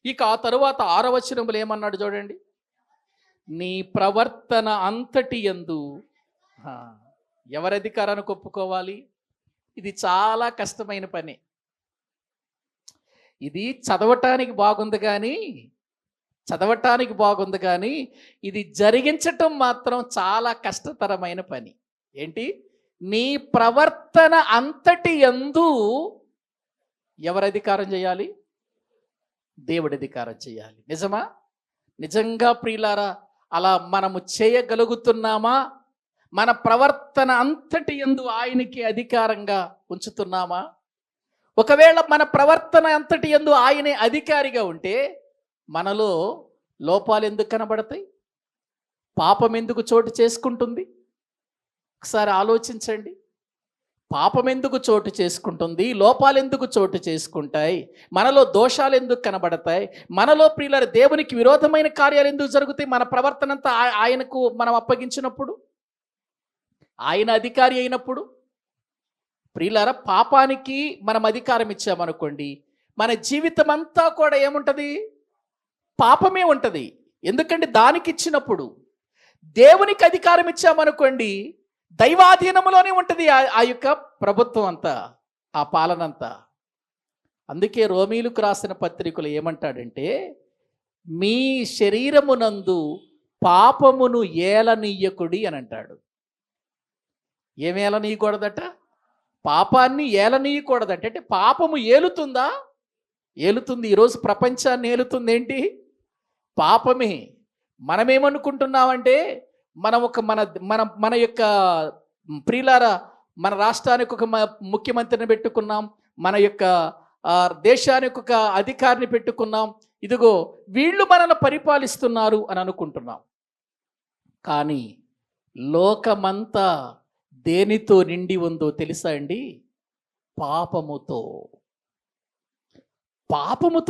ఇక ఆ తరువాత 6వ వచనములో ఏమన్నాడు చూడండి, నీ ప్రవర్తన అంతటి యందు ఆ, ఎవరి అధికారానికి ఒప్పుకోవాలి? ఇది చాలా కష్టమైన పని. ఇది చదవటానికి బాగుంది కానీ ఇది జరిగించటం మాత్రం చాలా కష్టతరమైన పని. ఏంటి? నీ ప్రవర్తన అంతటి యందు ఎవరి అధికారం చేయాలి? దేవుడి అధికారం చేయాలి. నిజమా? నిజంగా ప్రియులారా అలా మనము చేయగలుగుతున్నామా? మన ప్రవర్తన అంతటి యందు ఆయనకి అధికారంగా ఉంచుతున్నామా? ఒకవేళ మన ప్రవర్తన అంతటి యందు ఆయనే అధికారిగా ఉంటే మనలో లోపాలు ఎందుకు కనబడతాయి? పాపం ఎందుకు చోటు చేసుకుంటుంది? ఒకసారి ఆలోచించండి. పాపం ఎందుకు చోటు చేసుకుంటుంది? లోపాలు ఎందుకు చోటు చేసుకుంటాయి? మనలో దోషాలు ఎందుకు కనబడతాయి? మనలో ప్రియులారా దేవునికి విరోధమైన కార్యాలు ఎందుకు జరుగుతాయి? మన ప్రవర్తన అంతా ఆయనకు మనం అప్పగించినప్పుడు, ఆయన అధికారి అయినప్పుడు. ప్రియులారా పాపానికి మనం అధికారం ఇచ్చామనుకోండి, మన జీవితం అంతా కూడా ఏముంటుంది? పాపమే ఉంటుంది. ఎందుకంటే దానికి ఇచ్చినప్పుడు. దేవునికి అధికారం ఇచ్చామనుకోండి, దైవాధీనంలోనే ఉంటుంది ఆ యొక్క ప్రభుత్వం అంతా, ఆ పాలన అంతా. అందుకే రోమీలకు రాసిన పత్రికలు ఏమంటాడంటే, మీ శరీరమునందు పాపమును ఏలనీయకుడి అని అంటాడు. ఏమేలనీయకూడదట? పాపాన్ని ఏలనీయకూడదట. అంటే పాపము ఏలుతుందా? ఏలుతుంది. ఈరోజు ప్రపంచాన్ని ఏలుతుంది ఏంటి? పాపమే. మనమేమనుకుంటున్నామంటే మనం ఒక మన మన మన యొక్క ప్రియులారా మన రాష్ట్రానికి ఒక ముఖ్యమంత్రిని పెట్టుకున్నాం, మన యొక్క దేశానికి ఒక అధికారిని పెట్టుకున్నాం, ఇదిగో వీళ్ళు మనల్ని పరిపాలిస్తున్నారు అని అనుకుంటున్నాం. కానీ లోకమంతా దేనితో నిండి ఉందో తెలుసా అండి? పాపముతో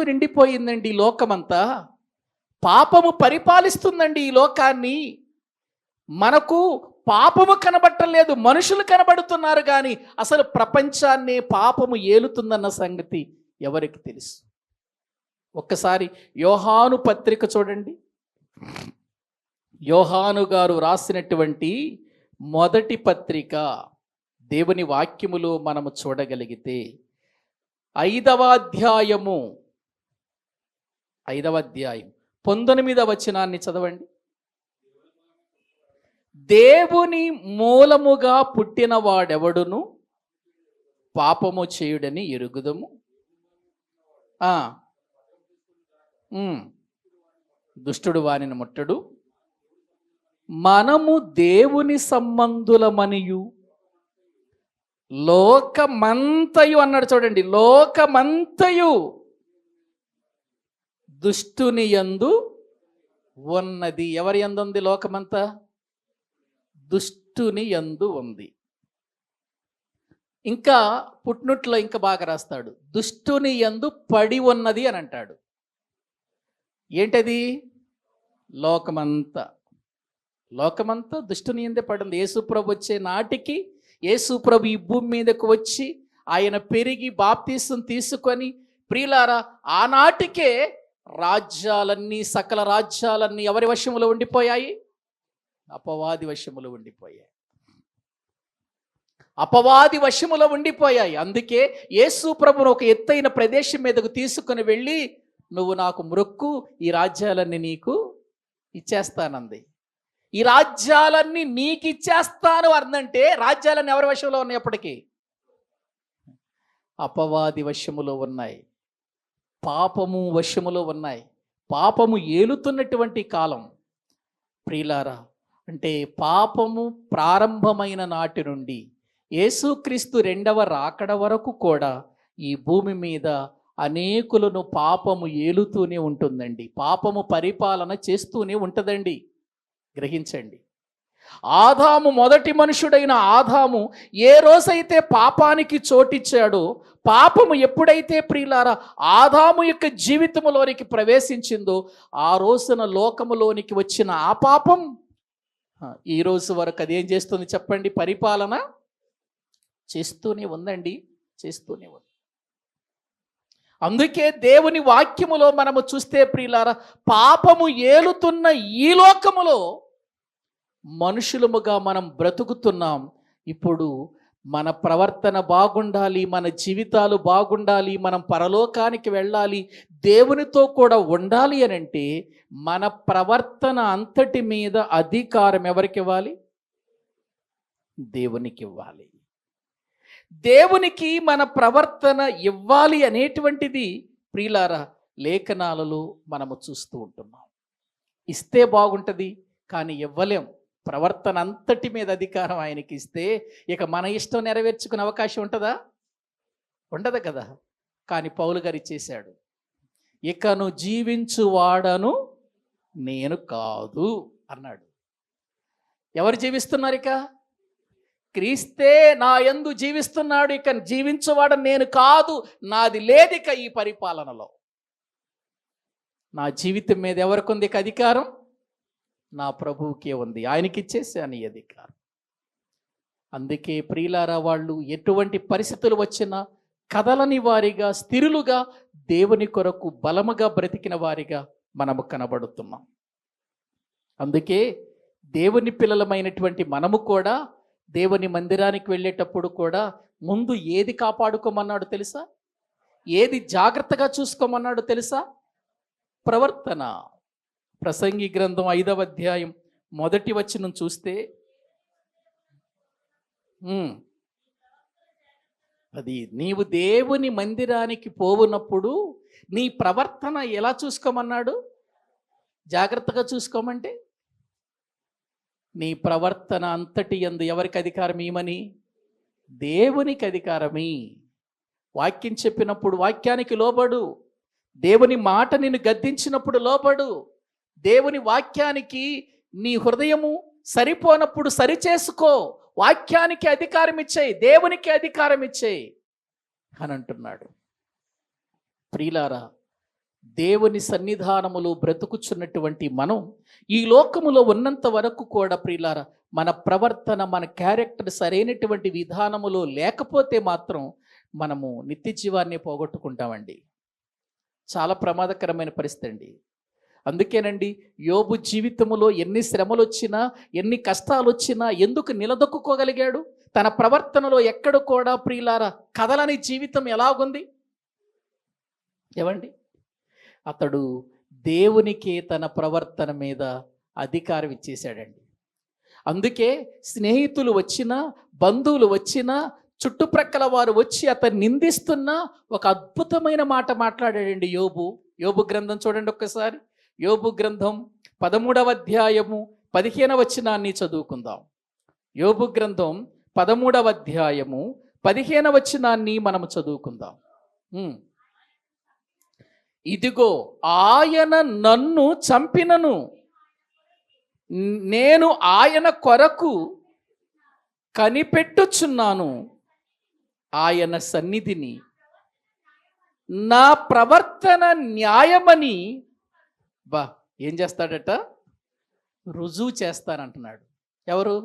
నిండిపోయిందండి ఈ లోకమంతా. పాపము పరిపాలిస్తుందండి ఈ లోకాన్ని. మనకు పాపము కనబట్టలేదు, మనుషులు కనబడుతున్నారు కానీ అసలు ప్రపంచాన్ని పాపము ఏలుతుందన్న సంగతి ఎవరికి తెలుసు? ఒక్కసారి యోహాను పత్రిక చూడండి. యోహాను గారు రాసినటువంటి మొదటి పత్రిక, దేవుని వాక్యములో మనము చూడగలిగితే 5వ అధ్యాయము 19వ వచనాన్ని చదవండి. దేవుని మూలముగా పుట్టిన వాడెవడును పాపము చేయుడని ఎరుగుదము. దుష్టుడు వానిని ముట్టడు. మనము దేవుని సంబంధులమనియు లోకమంతయు అన్నాడు చూడండి. లోకమంతయు దుష్టుని యందు ఉన్నది. ఎవరి యందు ఉంది లోకమంతా? దుష్టుని యందు ఉంది. ఇంకా పుట్నుట్లో ఇంకా బాగా రాస్తాడు, దుష్టుని యందు పడి ఉన్నది అని అంటాడు. ఏంటది? లోకమంతా దుష్టుని యందే పడింది. యేసుప్రభు వచ్చే నాటికి, యేసుప్రభు ఈ భూమి మీదకు వచ్చి ఆయన పెరిగి బాప్తీసం తీసుకొని ప్రియులారా ఆనాటికే రాజ్యాలన్నీ, సకల రాజ్యాలన్నీ ఎవరి వశములో ఉండిపోయాయి? అపవాది వశములో ఉండిపోయాయి. అందుకే యేసు ప్రభువును ఒక ఎత్తైన ప్రదేశం మీదకు తీసుకుని వెళ్ళి, నువ్వు నాకు మొక్కు, ఈ రాజ్యాలన్నీ నీకు ఇచ్చేస్తానంది. ఈ రాజ్యాలన్నీ నీకు ఇచ్చేస్తాను అందంటే రాజ్యాలన్నీ ఎవరి వశంలో ఉన్నాయి? అప్పటికి అపవాది వశములో ఉన్నాయి, పాపము వశములో ఉన్నాయి. పాపము ఏలుతున్నటువంటి కాలం ప్రియులారా. అంటే పాపము ప్రారంభమైన నాటి నుండి యేసుక్రీస్తు 2వ రాకడ వరకు కూడా ఈ భూమి మీద అనేకులను పాపము ఏలుతూనే ఉంటుందండి. పాపము పరిపాలన చేస్తూనే ఉంటుందండి. గ్రహించండి. ఆదాము, మొదటి మనుషుడైన ఆదాము ఏ రోజైతే పాపానికి చోటిచ్చాడో, పాపము ఎప్పుడైతే ప్రియులారా ఆదాము యొక్క జీవితంలోనికి ప్రవేశించిందో, ఆ రోజున లోకములోనికి వచ్చిన ఆ పాపం ఈ రోజు వరకు అదేం చేస్తుంది చెప్పండి? పరిపాలన చేస్తూనే ఉందండి, చేస్తూనే ఉంది. అందుకే దేవుని వాక్యములో మనము చూస్తే ప్రియులారా, పాపము ఏలుతున్న ఈ లోకములో మనుషులముగా మనం బ్రతుకుతున్నాం. ఇప్పుడు మన ప్రవర్తన బాగుండాలి, మన జీవితాలు బాగుండాలి, మనం పరలోకానికి వెళ్ళాలి, దేవునితో కూడా ఉండాలి అని అంటే మన ప్రవర్తన అంతటి మీద అధికారం ఎవరికి ఇవ్వాలి? దేవునికి ఇవ్వాలి. దేవునికి మన ప్రవర్తన ఇవ్వాలి అనేటువంటిది ప్రియులారా లేఖనాలలో మనము చూస్తూ ఉంటున్నాం. ఇస్తే బాగుంటుంది, కానీ ఇవ్వలేం. ప్రవర్తన అంతటి మీద అధికారం ఆయనకి ఇస్తే ఇక మన ఇష్టం నెరవేర్చుకునే అవకాశం ఉంటుందా? ఉండదు కదా. కానీ పౌలు గారు ఇచ్చేశాడు. ఇకను జీవించువాడను నేను కాదు అన్నాడు. ఎవరు జీవిస్తున్నారు? ఇక క్రీస్తే నా యందు జీవిస్తున్నాడు. ఇక జీవించువాడు నేను కాదు, నాది లేదిక ఈ పరిపాలనలో. నా జీవితం మీద ఎవరికి ఉంది ఇక అధికారం? నా ప్రభువుకే ఉంది. ఆయనకి ఇచ్చేసాను ఈ అధికారం. అందుకే ప్రియులారా, వాళ్ళు ఎటువంటి పరిస్థితులు వచ్చినా కదలని వారిగా, స్థిరులుగా, దేవుని కొరకు బలముగా బ్రతికిన వారిగా మనము కనబడుతున్నాం. అందుకే దేవుని పిల్లలమైనటువంటి మనము కూడా దేవుని మందిరానికి వెళ్ళేటప్పుడు కూడా ముందు ఏది కాపాడుకోమన్నాడు తెలుసా? ఏది జాగ్రత్తగా చూసుకోమన్నాడు తెలుసా? ప్రవర్తన. ప్రసంగి గ్రంథం 5వ అధ్యాయం 1వ వచనం చూస్తే అది నీవు దేవుని మందిరానికి పోవునప్పుడు నీ ప్రవర్తన ఎలా చూసుకోమన్నాడు? జాగ్రత్తగా చూసుకోమంటే నీ ప్రవర్తన అంతటి యందు ఎవరికి అధికారం ఇవ్వమని? దేవునికి అధికారమి. వాక్యం చెప్పినప్పుడు వాక్యానికి లోబడు. దేవుని మాట నిన్ను గద్దించినప్పుడు లోబడు. దేవుని వాక్యానికి నీ హృదయము సరిపోనప్పుడు సరిచేసుకో. వాక్యానికి అధికారం ఇచ్చేయి, దేవునికి అధికారం ఇచ్చేయి అని అంటున్నాడు. ప్రియులారా, దేవుని సన్నిధానములో బ్రతుకుచున్నటువంటి మనం ఈ లోకములో ఉన్నంత వరకు కూడా ప్రియులారా, మన ప్రవర్తన, మన క్యారెక్టర్ సరైనటువంటి విధానములో లేకపోతే మాత్రం మనము నిత్య జీవాన్ని పోగొట్టుకుంటామండి. చాలా ప్రమాదకరమైన పరిస్థితి అండి. అందుకేనండి యోబు జీవితంలో ఎన్ని శ్రమలు వచ్చినా, ఎన్ని కష్టాలు వచ్చినా ఎందుకు నిలదొక్కుకోగలిగాడు? తన ప్రవర్తనలో ఎక్కడ కూడా ప్రియులారా కదలని జీవితం ఎలాగుంది? ఏమండి, అతడు దేవునికే తన ప్రవర్తన మీద అధికారం ఇచ్చేశాడండి. అందుకే స్నేహితులు వచ్చినా, బంధువులు వచ్చినా, చుట్టుప్రక్కల వారు వచ్చి అతను నిందిస్తున్నా ఒక అద్భుతమైన మాట మాట్లాడాడండి యోబు. యోబు గ్రంథం చూడండి ఒక్కసారి. యోబు గ్రంథం 13వ అధ్యాయము 15వ వచనాన్ని చదువుకుందాం. యోబు గ్రంథం 13వ అధ్యాయము 15వ వచనాన్ని మనము చదువుకుందాం. ఇదిగో ఆయన నన్ను చంపినను నేను ఆయన కొరకు కనిపెట్టుచున్నాను ఆయన సన్నిధిని. నా ప్రవర్తన న్యాయమని ఏం చేస్తాడట? రుజువు చేస్తానంటున్నాడు. ఎవరు?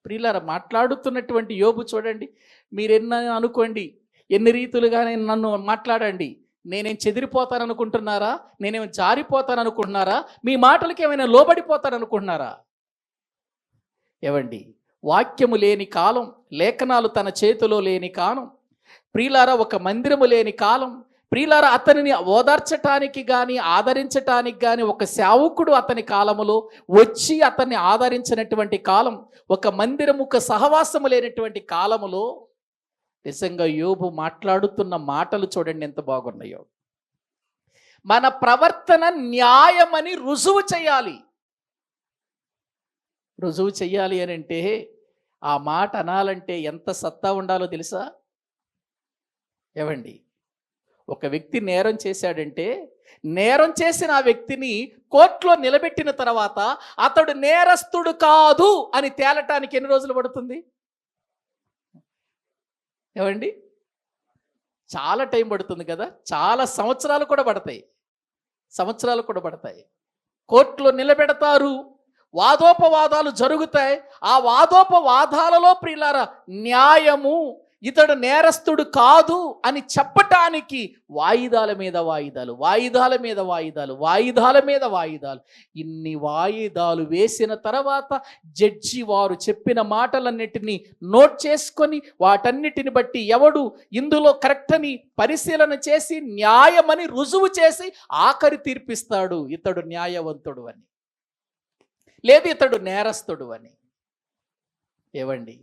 ప్రియులారా, మాట్లాడుతున్నటువంటి యోబు చూడండి. మీరెన్న అనుకోండి, ఎన్ని రీతులుగానే నన్ను మాట్లాడండి, నేనేం చెదిరిపోతాననుకుంటున్నారా? నేనేం జారిపోతాననుకుంటున్నారా? మీ మాటలకి ఏమైనా లోబడిపోతాననుకుంటున్నారా? ఏవండి, వాక్యము లేని కాలం, లేఖనాలు తన చేతిలో లేని కాలం, ప్రియులారా ఒక మందిరము లేని కాలం, ప్రియులారా అతనిని ఓదార్చటానికి కానీ ఆదరించటానికి కానీ ఒక సేవకుడు అతని కాలములో వచ్చి అతన్ని ఆదరించినటువంటి కాలం, ఒక మందిరము, ఒక సహవాసము లేనటువంటి కాలములో నిజంగా యోబు మాట్లాడుతున్న మాటలు చూడండి ఎంత బాగున్నాయో. మన ప్రవర్తన న్యాయమని రుజువు చేయాలి. రుజువు చెయ్యాలి అని అంటే ఆ మాట అనాలంటే ఎంత సత్తా ఉండాలో తెలుసా? ఏవండి, ఒక వ్యక్తి నేరం చేశాడంటే నేరం చేసిన ఆ వ్యక్తిని కోర్టులో నిలబెట్టిన తర్వాత అతడు నేరస్తుడు కాదు అని తేలటానికి ఎన్ని రోజులు పడుతుంది? ఏవండి, చాలా టైం పడుతుంది కదా. చాలా సంవత్సరాలు కూడా పడతాయి. కోర్టులో నిలబెడతారు, వాదోపవాదాలు జరుగుతాయి. ఆ వాదోపవాదాలలో ప్రియులారా న్యాయము, ఇతడు నేరస్తుడు కాదు అని చెప్పటానికి వాయిదాల మీద వాయిదాలు, వాయిదాల మీద వాయిదాలు, వాయిదాల మీద వాయిదాలు. ఇన్ని వాయిదాలు వేసిన తర్వాత జడ్జి వారు చెప్పిన మాటలన్నిటినీ నోట్ చేసుకొని వాటన్నిటిని బట్టి ఎవడు ఇందులో కరెక్ట్ అని పరిశీలన చేసి న్యాయమని రుజువు చేసి ఆఖరి తీర్పిస్తాడు. ఇతడు న్యాయవంతుడు అని, లేదు ఇతడు నేరస్తుడు అని. ఏవండి,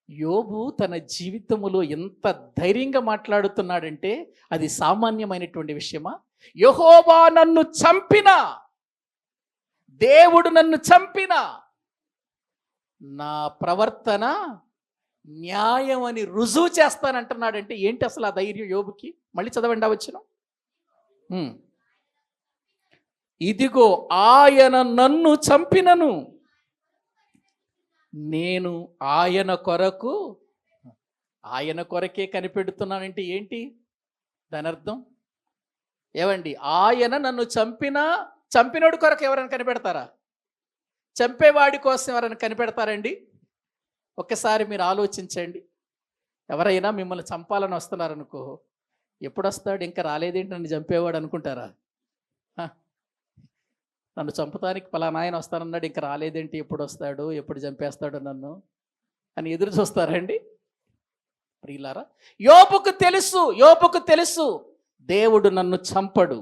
యోబు తన జీవితములో ఎంత ధైర్యంగా మాట్లాడుతున్నాడంటే అది సామాన్యమైనటువంటి విషయమా? యెహోవా నన్ను చంపినా, దేవుడు నన్ను చంపినా నా ప్రవర్తన న్యాయం అని రుజువు చేస్తానంటున్నాడంటే ఏంటి అసలు ఆ ధైర్యం యోబుకి? మళ్ళీ చదవండి ఆ వచనం. ఇదిగో ఆయన నన్ను చంపినను నేను ఆయన కొరకే కనిపెడుతున్నానంటే ఏంటి దాని అర్థం? ఏవండి, ఆయన నన్ను చంపినోడి కొరకు ఎవరైనా కనిపెడతారా? చంపేవాడి కోసం ఎవరైనా కనిపెడతారండి? ఒక్కసారి మీరు ఆలోచించండి. ఎవరైనా మిమ్మల్ని చంపాలని వస్తున్నారనుకో, ఎప్పుడు వస్తాడు, ఇంకా రాలేదేంటి నన్ను చంపేవాడు అనుకుంటారా? నన్ను చంపడానికి పలానా ఆయన వస్తానన్నాడు, ఇంకా రాలేదేంటి, ఎప్పుడు వస్తాడు, ఎప్పుడు చంపేస్తాడు నన్ను అని ఎదురు చూస్తారండి? ప్రియులారా, యోబుకు తెలుసు దేవుడు నన్ను చంపడు,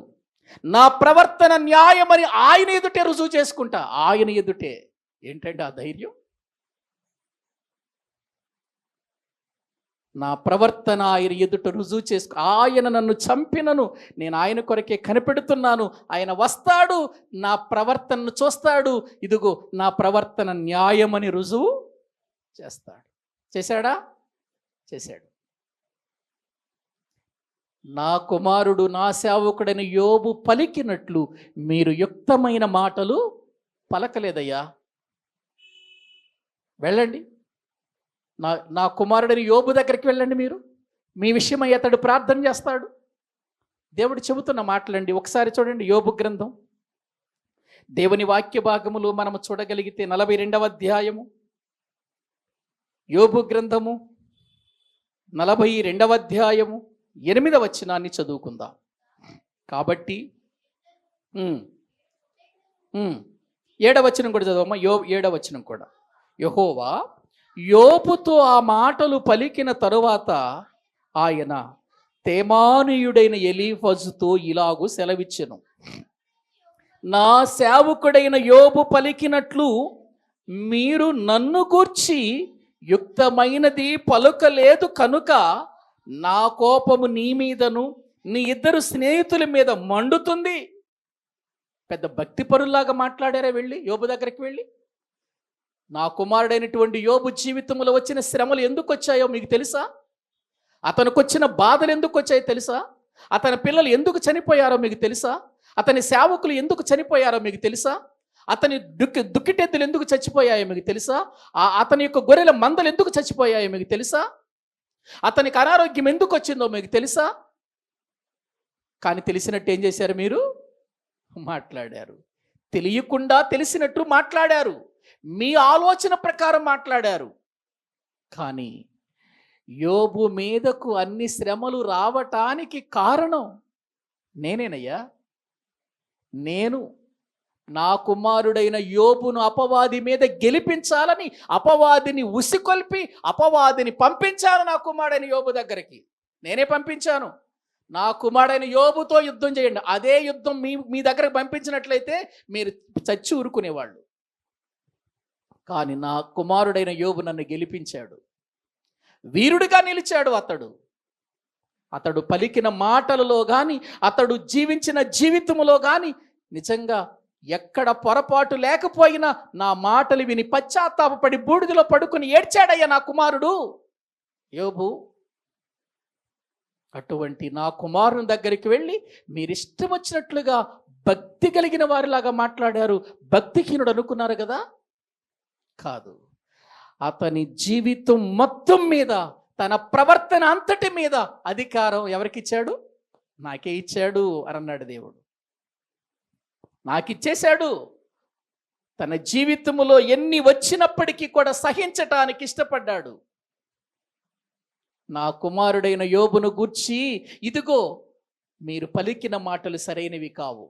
నా ప్రవర్తన న్యాయమని ఆయన ఎదుటే రుజువు చేసుకుంటా. ఆయన ఎదుటే. ఏంటంటే ఆ ధైర్యం? నా ప్రవర్తన ఆయన ఎదుట రుజువు చేసుకు, ఆయన నన్ను చంపినను నేను ఆయన కొరకే కనిపెడుతున్నాను, ఆయన వస్తాడు, నా ప్రవర్తనను చూస్తాడు, ఇదిగో నా ప్రవర్తన న్యాయమని రుజువు చేస్తాడు. చేశాడా? చేశాడు. నా కుమారుడు నా సేవకుడైన యోబు పలికినట్లు మీరు యుక్తమైన మాటలు పలకలేదయ్యా. వెళ్ళండి, నా కుమారుడిని యోబు దగ్గరికి వెళ్ళండి, మీరు మీ విషయమై అతడు ప్రార్థన చేస్తాడు. దేవుడు చెబుతున్న మాటలండి. ఒకసారి చూడండి యోబు గ్రంథం, దేవుని వాక్య భాగములు మనము చూడగలిగితే 42వ అధ్యాయము, యోబు గ్రంథము 42వ అధ్యాయము 8వ వచనాన్ని చదువుకుందాం. కాబట్టి 7వ వచనం కూడా చదవమ్మా. 7వ వచనం కూడా, యెహోవా యోబుతో ఆ మాటలు పలికిన తరువాత ఆయన తేమానీయుడైన ఎలీఫజుతో ఇలాగు సెలవిచ్చెను, నా సేవకుడైన యోబు పలికినట్లు మీరు నన్ను గూర్చి యుక్తమైనది పలుకలేదు కనుక నా కోపము నీ మీదను నీ ఇద్దరు స్నేహితుల మీద మండుతుంది. పెద్ద భక్తిపరుల్లాగా మాట్లాడారా వెళ్ళి యోబు దగ్గరికి వెళ్ళి? నా కుమారుడైనటువంటి యోబు జీవితంలో వచ్చిన శ్రమలు ఎందుకు వచ్చాయో మీకు తెలుసా? అతనికి వచ్చిన బాధలు ఎందుకు వచ్చాయో తెలుసా? అతని పిల్లలు ఎందుకు చనిపోయారో మీకు తెలుసా? అతని సేవకులు ఎందుకు చనిపోయారో మీకు తెలుసా? అతని దుక్కిటెద్దులు ఎందుకు చచ్చిపోయాయో మీకు తెలుసా? అతని యొక్క గొర్రెల మందలు ఎందుకు చచ్చిపోయాయో మీకు తెలుసా? అతనికి అనారోగ్యం ఎందుకు వచ్చిందో మీకు తెలుసా? కానీ తెలిసినట్టు ఏం చేశారు మీరు? మాట్లాడారు. తెలియకుండా తెలిసినట్టు మాట్లాడారు, మీ ఆలోచన ప్రకారం మాట్లాడారు. కానీ యోబు మీదకు అన్ని శ్రమలు రావటానికి కారణం నేనేనయ్యా. నేను నా కుమారుడైన యోబును అపవాది మీద గెలిపించాలని అపవాదిని ఉసికొల్పి అపవాదిని పంపించాను నా కుమారుడైన యోబు దగ్గరికి. నేనే పంపించాను. నా కుమారుడైన యోబుతో యుద్ధం చేయండి. అదే యుద్ధం మీ దగ్గరకు పంపించినట్లయితే మీరు చచ్చి ఊరుకునేవాళ్ళు. కానీ నా కుమారుడైన యోబు నన్ను గెలిపించాడు, వీరుడిగా నిలిచాడు. అతడు పలికిన మాటలలో కానీ అతడు జీవించిన జీవితంలో కానీ నిజంగా ఎక్కడ పొరపాటు లేకపోయినా నా మాటలు విని పశ్చాత్తాపపడి బూడిదలో పడుకుని ఏడ్చాడయ్యా నా కుమారుడు యోబు. అటువంటి నా కుమారుని దగ్గరికి వెళ్ళి మీరు ఇష్టం వచ్చినట్లుగా భక్తి కలిగిన వారిలాగా మాట్లాడారు, భక్తిహీనుడు అనుకున్నారు కదా? కాదు. అతని జీవితం మొత్తం మీద, తన ప్రవర్తన అంతటి మీద అధికారం ఎవరికి ఇచ్చాడు? నాకే ఇచ్చాడు అని అన్నాడు దేవుడు. నాకిచ్చేశాడు. తన జీవితంలో ఎన్ని వచ్చినప్పటికీ కూడా సహించటానికి ఇష్టపడ్డాడు. నా కుమారుడైన యోబును గూర్చి ఇదిగో మీరు పలికిన మాటలు సరైనవి కావు,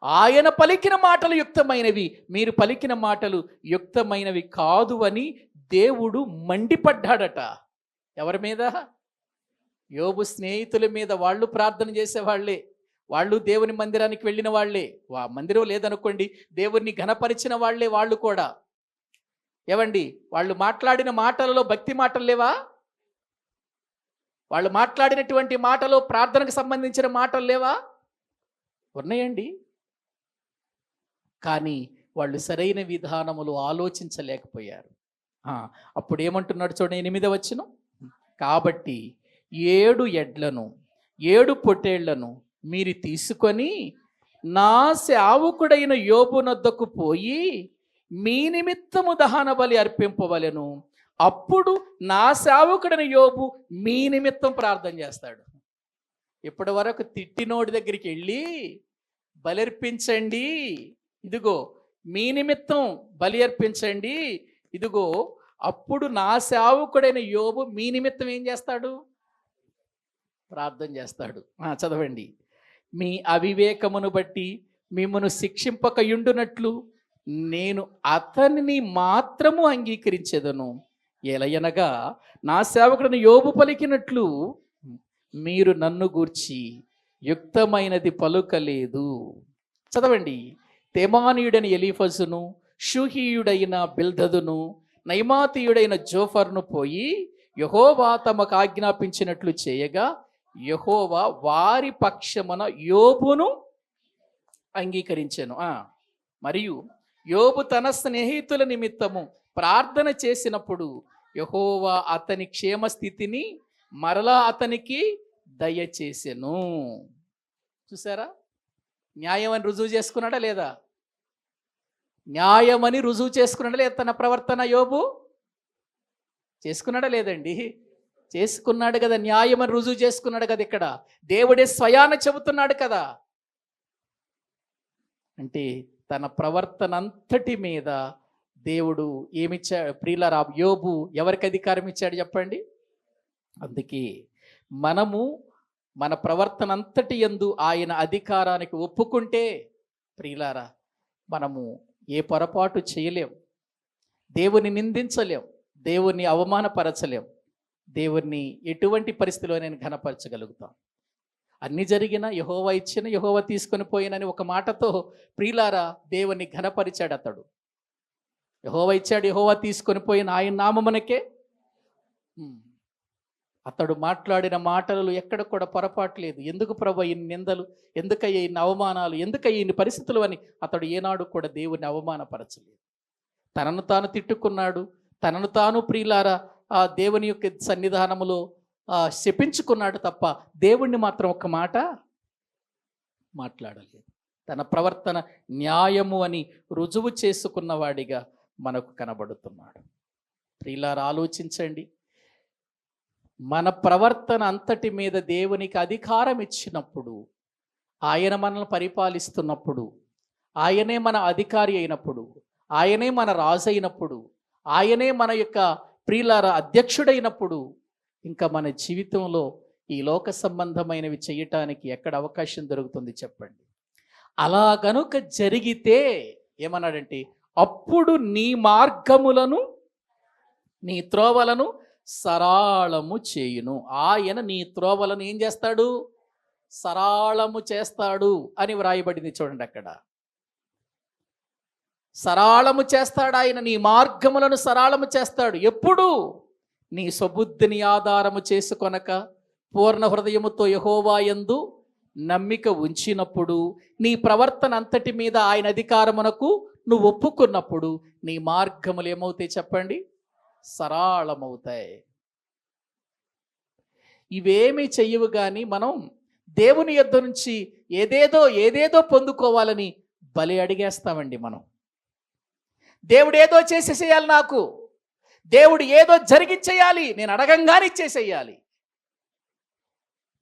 ఆయన పలికిన మాటలు యుక్తమైనవి, మీరు పలికిన మాటలు యుక్తమైనవి కాదు అని దేవుడు మండిపడ్డాడట. ఎవరి మీద? యోబు స్నేహితుల మీద. వాళ్ళు ప్రార్థన చేసేవాళ్లే, వాళ్ళు దేవుని మందిరానికి వెళ్ళిన వాళ్ళే. మందిరం లేదనుకోండి, దేవుణ్ణి ఘనపరిచిన వాళ్లే వాళ్ళు కూడా. ఏవండి, వాళ్ళు మాట్లాడిన మాటలలో భక్తి మాటలు లేవా? వాళ్ళు మాట్లాడినటువంటి మాటలో ప్రార్థనకు సంబంధించిన మాటలు లేవా? ఉన్నాయండి. కానీ వాళ్ళు సరైన విధానములు ఆలోచించలేకపోయారు. అప్పుడు ఏమంటున్నాడు చూడండి, 8వ వచనం. కాబట్టి 7 ఎడ్లను 7 పొట్టేళ్లను మీరు తీసుకొని నా సేవకుడైన యోబునొద్దకు పోయి మీ నిమిత్తము దహన బలి అర్పింపవలెను, అప్పుడు నా సేవకుడైన యోబు మీ నిమిత్తం ప్రార్థన చేస్తాడు. ఇప్పటి వరకు తిట్టినోడి దగ్గరికి వెళ్ళి బలి, ఇదిగో మీ నిమిత్తం బలి అర్పించండి, ఇదిగో అప్పుడు నా సేవకుడైన యోబు మీ నిమిత్తం ఏం చేస్తాడు? ప్రార్థన చేస్తాడు. చదవండి. మీ అవివేకమును బట్టి మిమ్మను శిక్షింపకయుండునట్లు నేను అతనిని మాత్రము అంగీకరించెదను, ఎలయనగా నా సేవకుడైన యోబు పలికినట్లు మీరు నన్ను గూర్చి యుక్తమైనది పలుకలేదు. చదవండి. తేమానీయుడైన ఎలీఫజును, షూహీయుడైన బిల్దదును, నైమాతీయుడైన జోఫర్ను పోయి యెహోవా తమకు ఆజ్ఞాపించినట్లు చేయగా యెహోవా వారి పక్షమున యోబును అంగీకరించెను. మరియు యోబు తన స్నేహితుల నిమిత్తము ప్రార్థన చేసినప్పుడు యెహోవా అతని క్షేమస్థితిని మరలా అతనికి దయచేసెను. చూసారా? న్యాయమని రుజువు చేసుకున్నాడా లేదా? న్యాయమని రుజువు చేసుకున్నాడా లేదా? తన ప్రవర్తన యోబు చేసుకున్నాడా లేదండి? చేసుకున్నాడు కదా. న్యాయమని రుజువు చేసుకున్నాడు కదా. ఇక్కడ దేవుడే స్వయాన చెబుతున్నాడు కదా. అంటే తన ప్రవర్తన అంతటి మీద దేవుడు ఏమిచ్చాడు? ప్రియులారా, యోబు ఎవరికి అధికారం ఇచ్చాడు చెప్పండి? అందుకే మనము మన ప్రవర్తన అంతటి యందు ఆయన అధికారానికి ఒప్పుకుంటే ప్రియులారా, మనము ఏ పొరపాటు చేయలేం, దేవుని నిందించలేం, దేవుని అవమానపరచలేం, దేవుణ్ణి ఎటువంటి పరిస్థితిలో నేను ఘనపరచగలుగుతాం. అన్ని జరిగిన యెహోవా ఇచ్చిన యెహోవా తీసుకొని పోయినని ఒక మాటతో ప్రియులారా దేవుని ఘనపరిచాడు అతడు. యెహోవా ఇచ్చాడు, యెహోవా తీసుకొని పోయిన ఆయన నామమునకే. అతడు మాట్లాడిన మాటలలో ఎక్కడ కూడా పొరపాటు లేదు. ఎందుకు ప్రభు ఇన్ని నిందలు, ఎందుకయ్యే ఇన్ని అవమానాలు, ఎందుకయ్యే ఇన్ని పరిస్థితులు అని అతడు ఏనాడు కూడా దేవుని అవమానపరచలేదు. తనను తాను తిట్టుకున్నాడు, తనను తాను ప్రియులారా ఆ దేవుని యొక్క సన్నిధానములో శపించుకున్నాడు తప్ప దేవుణ్ణి మాత్రం ఒక్క మాట మాట్లాడలేదు. తన ప్రవర్తన న్యాయము అని రుజువు చేసుకున్నవాడిగా మనకు కనబడుతున్నాడు. ప్రియులారా, ఆలోచించండి. మన ప్రవర్తన అంతటి మీద దేవునికి అధికారం ఇచ్చినప్పుడు, ఆయన మనల్ని పరిపాలిస్తున్నప్పుడు, ఆయనే మన అధికారి అయినప్పుడు, ఆయనే మన రాజు అయినప్పుడు, ఆయనే మన యొక్క ప్రియులార అధ్యక్షుడైనప్పుడు ఇంకా మన జీవితంలో ఈ లోక సంబంధమైనవి చేయటానికి ఎక్కడ అవకాశం దొరుకుతుంది చెప్పండి? అలా గనుక జరిగితే ఏమన్నాడంటే, అప్పుడు నీ మార్గములను నీ త్రోవలను సరాళము చేయును. ఆయన నీ త్రోవలను ఏం చేస్తాడు? సరాళము చేస్తాడు అని వ్రాయబడింది చూడండి. అక్కడ సరాళము చేస్తాడు ఆయన, నీ మార్గములను సరాళము చేస్తాడు. ఎప్పుడు? నీ స్వబుద్ధిని ఆధారము చేసుకొనక పూర్ణ హృదయముతో యెహోవా యందు నమ్మిక ఉంచినప్పుడు, నీ ప్రవర్తన అంతటి మీద ఆయన అధికారమునకు నువ్వు ఒప్పుకున్నప్పుడు నీ మార్గములు ఏమవుతాయి చెప్పండి? సరళమవుతాయి. ఇవేమీ చెయ్యవు కానీ మనం దేవుని యొద్ద నుంచి ఏదేదో పొందుకోవాలని బలి అడిగేస్తామండి. మనం దేవుడు ఏదో చేసేసేయాలి, నాకు దేవుడు ఏదో జరిగించేయాలి, నేను అడగంగానే ఇచ్చేసేయాలి,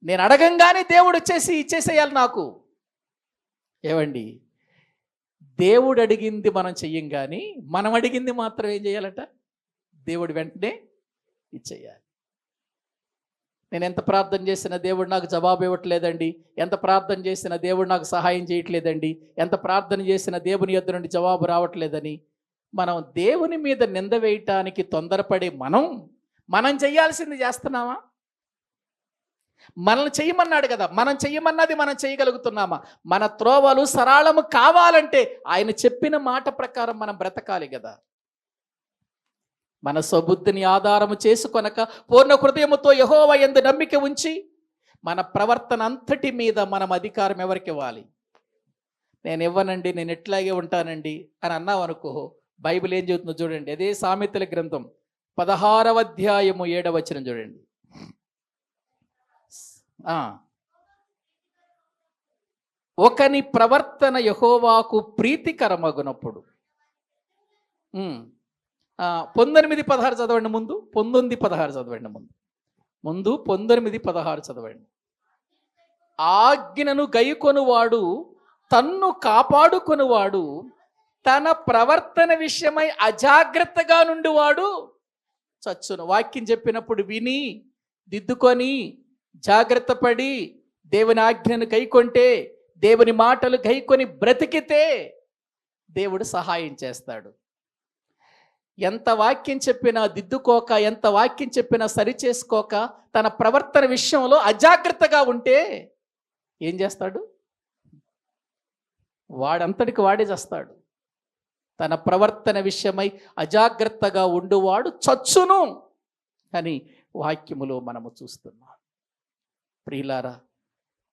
నేను అడగంగానే దేవుడు వచ్చేసి ఇచ్చేసేయాలి నాకు. ఏవండి, దేవుడు అడిగింది మనం చెయ్యం కానీ మనం అడిగింది మాత్రం ఏం చేయాలట? దేవుడు వెంటనే ఇచ్చేయాలి. నేను ఎంత ప్రార్థన చేసినా దేవుడు నాకు జవాబు ఇవ్వట్లేదండి, ఎంత ప్రార్థన చేసినా దేవుడు నాకు సహాయం చేయట్లేదండి, ఎంత ప్రార్థన చేసినా దేవుని యొద్ద నుండి జవాబు రావట్లేదని మనం దేవుని మీద నింద వేయటానికి తొందరపడే మనం చేయాల్సింది చేస్తున్నామా? మనల్ని చెయ్యమన్నాడు కదా, మనం చెయ్యమన్నది మనం చేయగలుగుతున్నామా? మన త్రోవలు సరళము కావాలంటే ఆయన చెప్పిన మాట ప్రకారం మనం బ్రతకాలి కదా. మన స్వబుద్ధిని ఆధారము చేసుకొనక పూర్ణ హృదయముతో యెహోవా యందు నమ్మిక ఉంచి మన ప్రవర్తన అంతటి మీద మనం అధికారం ఎవరికి ఇవ్వాలి? నేను ఇవ్వనండి, నేను ఎట్లాగే ఉంటానండి అని అన్నావు అనుకో, బైబిల్ ఏం చెబుతుందో చూడండి. అదే సామెతల గ్రంథం 16వ అధ్యాయము 7వ వచనం చూడండి. ఒకని ప్రవర్తన యెహోవాకు ప్రీతికరమగునప్పుడు 19:16 చదవండి. ముందు 19:16 చదవండి. ముందు 19:16 చదవండి. ఆజ్ఞను గైకొనువాడు తన్ను కాపాడుకొనువాడు తన ప్రవర్తన విషయమై అజాగ్రత్తగా నుండివాడు చచ్చును. వాక్యం చెప్పినప్పుడు విని దిద్దుకొని జాగ్రత్త పడి దేవుని ఆజ్ఞను గైకొంటే, దేవుని మాటలు గైకొని బ్రతికితే దేవుడు సహాయం చేస్తాడు. ఎంత వాక్యం చెప్పినా దిద్దుకోక, ఎంత వాక్యం చెప్పినా సరి చేసుకోక, తన ప్రవర్తన విషయంలో అజాగ్రత్తగా ఉంటే ఏం చేస్తాడు? వాడంతటికి వాడే చేస్తాడు. తన ప్రవర్తన విషయమై అజాగ్రత్తగా ఉండువాడు చచ్చును అని వాక్యములో మనము చూస్తున్నాం. ప్రియులారా,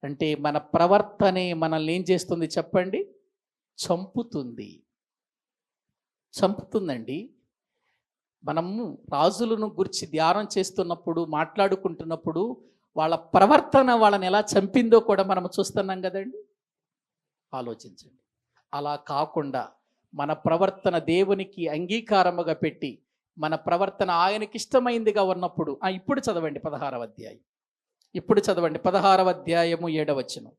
అంటే మన ప్రవర్తనే మనల్ని ఏం చేస్తుంది చెప్పండి? చంపుతుందండి. మనము రాజులను గురించి ధ్యానం చేస్తున్నప్పుడు, మాట్లాడుకుంటున్నప్పుడు వాళ్ళ ప్రవర్తన వాళ్ళని ఎలా చంపిందో కూడా మనం చూస్తున్నాం కదండి. ఆలోచించండి. అలా కాకుండా మన ప్రవర్తన దేవునికి అంగీకారముగా పెట్టి, మన ప్రవర్తన ఆయనకి ఇష్టమైందిగా ఉన్నప్పుడు ఇప్పుడు చదవండి 16వ అధ్యాయం. ఇప్పుడు చదవండి 16వ అధ్యాయము 7వ వచనం.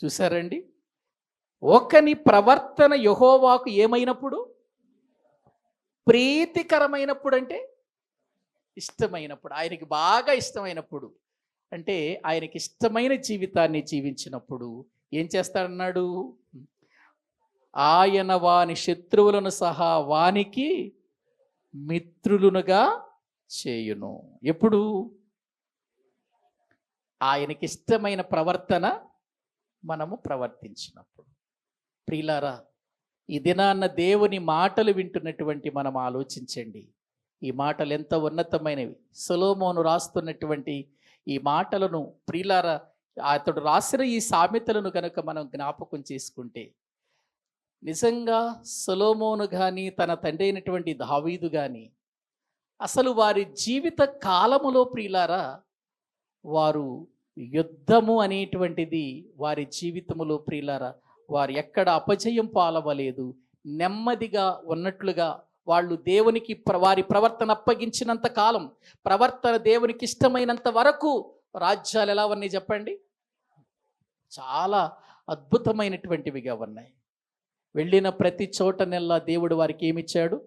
చూసారండి? ఒకని ప్రవర్తన యెహోవాకు ఏమైనప్పుడు? ప్రీతికరమైనప్పుడు. అంటే ఇష్టమైనప్పుడు, ఆయనకి బాగా ఇష్టమైనప్పుడు, అంటే ఆయనకి ఇష్టమైన జీవితాన్ని జీవించినప్పుడు ఏం చేస్తాడన్నాడు? ఆయన వాని శత్రువులను సహా వానికి మిత్రులునుగా చేయును. ఎప్పుడు? ఆయనకి ఇష్టమైన ప్రవర్తన మనము ప్రవర్తించినప్పుడు. ప్రియులారా, ఈ దినాన్న దేవుని మాటలు వింటున్నటువంటి మనం ఆలోచించండి. ఈ మాటలు ఎంత ఉన్నతమైనవి. సొలొమోను రాస్తున్నటువంటి ఈ మాటలను, ప్రియులారా, అతడు రాసిన ఈ సామెతలను కనుక మనం జ్ఞాపకం చేసుకుంటే, నిజంగా సొలొమోను కానీ, తన తండ్రి అయినటువంటి దావీదు కానీ, అసలు వారి జీవిత కాలములో ప్రియులారా, వారు యుద్ధము అనేటువంటిది వారి జీవితములో ప్రియులారా, వారు ఎక్కడ అపజయం పాలవలేదు. నెమ్మదిగా ఉన్నట్లుగా వాళ్ళు దేవునికి వారి ప్రవర్తన అప్పగించినంత కాలం, ప్రవర్తన దేవునికి ఇష్టమైనంత వరకు రాజ్యాలు ఎలా ఉన్నాయి చెప్పండి? చాలా అద్భుతమైనటువంటివిగా ఉన్నాయి. వెళ్ళిన ప్రతి చోట నెల్లా దేవుడు వారికి ఏమిచ్చాడు?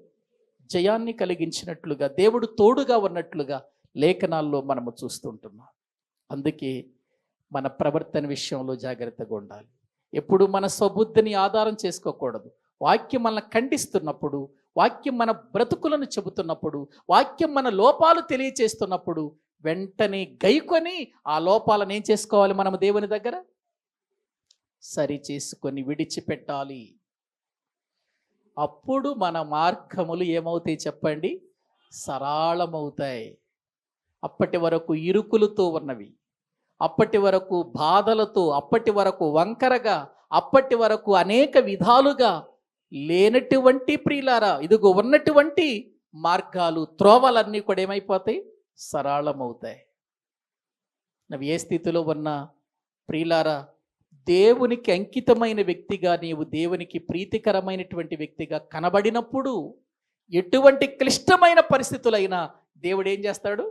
జయాన్ని కలిగించినట్లుగా, దేవుడు తోడుగా ఉన్నట్లుగా లేఖనాల్లో మనము చూస్తుంటున్నాం. అందుకే మన ప్రవర్తన విషయంలో జాగ్రత్తగా ఉండాలి. ఎప్పుడు మన స్వబుద్ధిని ఆధారం చేసుకోకూడదు. వాక్యం మనల్ని ఖండిస్తున్నప్పుడు, వాక్యం మన బ్రతుకులను చెబుతున్నప్పుడు, వాక్యం మన లోపాలు తెలియచేస్తున్నప్పుడు వెంటనే గైకొని ఆ లోపాలను ఏం చేసుకోవాలి? మనము దేవుని దగ్గర సరి చేసుకొని విడిచిపెట్టాలి. అప్పుడు మన మార్గములు ఏమవుతాయి చెప్పండి? సరళమవుతాయి. అప్పటి వరకు ఇరుకులతో ఉన్నవి, అప్పటి వరకు బాధలతో, అప్పటి వరకు వంకరగా, అప్పటి వరకు అనేక విధాలుగా లేనటువంటి ప్రియులారా, ఇదిగో ఉన్నటువంటి మార్గాలు, త్రోవలన్నీ కూడా ఏమైపోతాయి? సరళమవుతాయి. నువ్వు ఏ స్థితిలో ఉన్నా ప్రియులారా, దేవునికి అంకితమైన వ్యక్తిగా, నీవు దేవునికి ప్రీతికరమైనటువంటి వ్యక్తిగా కనబడినప్పుడు ఎటువంటి క్లిష్టమైన పరిస్థితులైనా దేవుడు ఏం చేస్తాడు?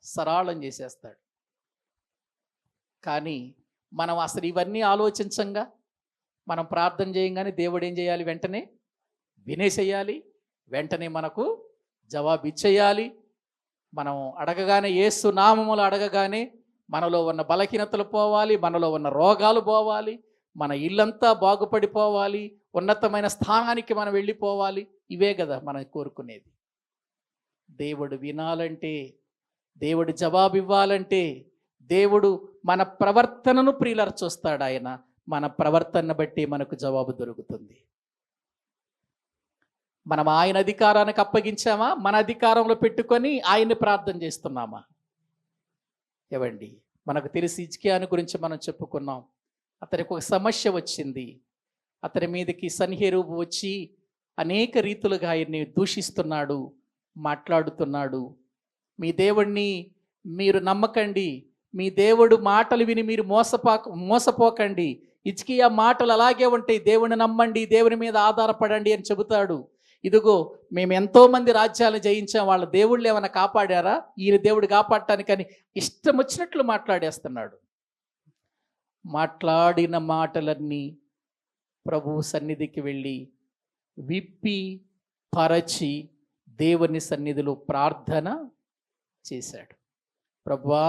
సరళం చేసేస్తాడు. కానీ మనం అసలు ఇవన్నీ ఆలోచించంగా మనం ప్రార్థన చేయంగానే దేవుడు ఏం చేయాలి? వెంటనే వినేసేయాలి. వెంటనే మనకు జవాబు ఇచ్చేయాలి. మనం అడగగానే, యేసు నామములో అడగగానే మనలో ఉన్న బలహీనతలు పోవాలి, మనలో ఉన్న రోగాలు పోవాలి, మన ఇల్లంతా బాగుపడిపోవాలి, ఉన్నతమైన స్థానానికి మనం వెళ్ళిపోవాలి. ఇవే కదా మనం కోరుకునేది. దేవుడు వినాలంటే, దేవుడు జవాబు ఇవ్వాలంటే, దేవుడు మన ప్రవర్తనను ప్రియులారా చూస్తాడు. ఆయన మన ప్రవర్తనను బట్టి మనకు జవాబు దొరుకుతుంది. మనం ఆయన అధికారానికి అప్పగించామా? మన అధికారంలో పెట్టుకొని ఆయన్ని ప్రార్థన చేస్తున్నామా? ఏవండి, మనకు తెలిసి హిజ్కియాను గురించి మనం చెప్పుకున్నాం. అతనికి ఒక సమస్య వచ్చింది. అతని మీదకి సన్హెరీబు వచ్చి అనేక రీతులుగా ఆయన్ని దూషిస్తున్నాడు, మాట్లాడుతున్నాడు. మీ దేవుణ్ణి మీరు నమ్మకండి, మీ దేవుడు మాటలు విని మీరు మోసపోకండి, హిజ్కియా మాటలు అలాగే ఉంటాయి, దేవుని నమ్మండి, దేవుని మీద ఆధారపడండి అని చెబుతాడు. ఇదిగో, మేము ఎంతోమంది రాజ్యాలు జయించాం, వాళ్ళ దేవుళ్ళు ఏమైనా కాపాడారా? ఈయన దేవుడు కాపాడటానికని ఇష్టం వచ్చినట్లు మాట్లాడేస్తున్నాడు. మాట్లాడిన మాటలన్నీ ప్రభు సన్నిధికి వెళ్ళి విప్పి పరచి దేవుని సన్నిధిలో ప్రార్థన చేశాడు. ప్రభువా,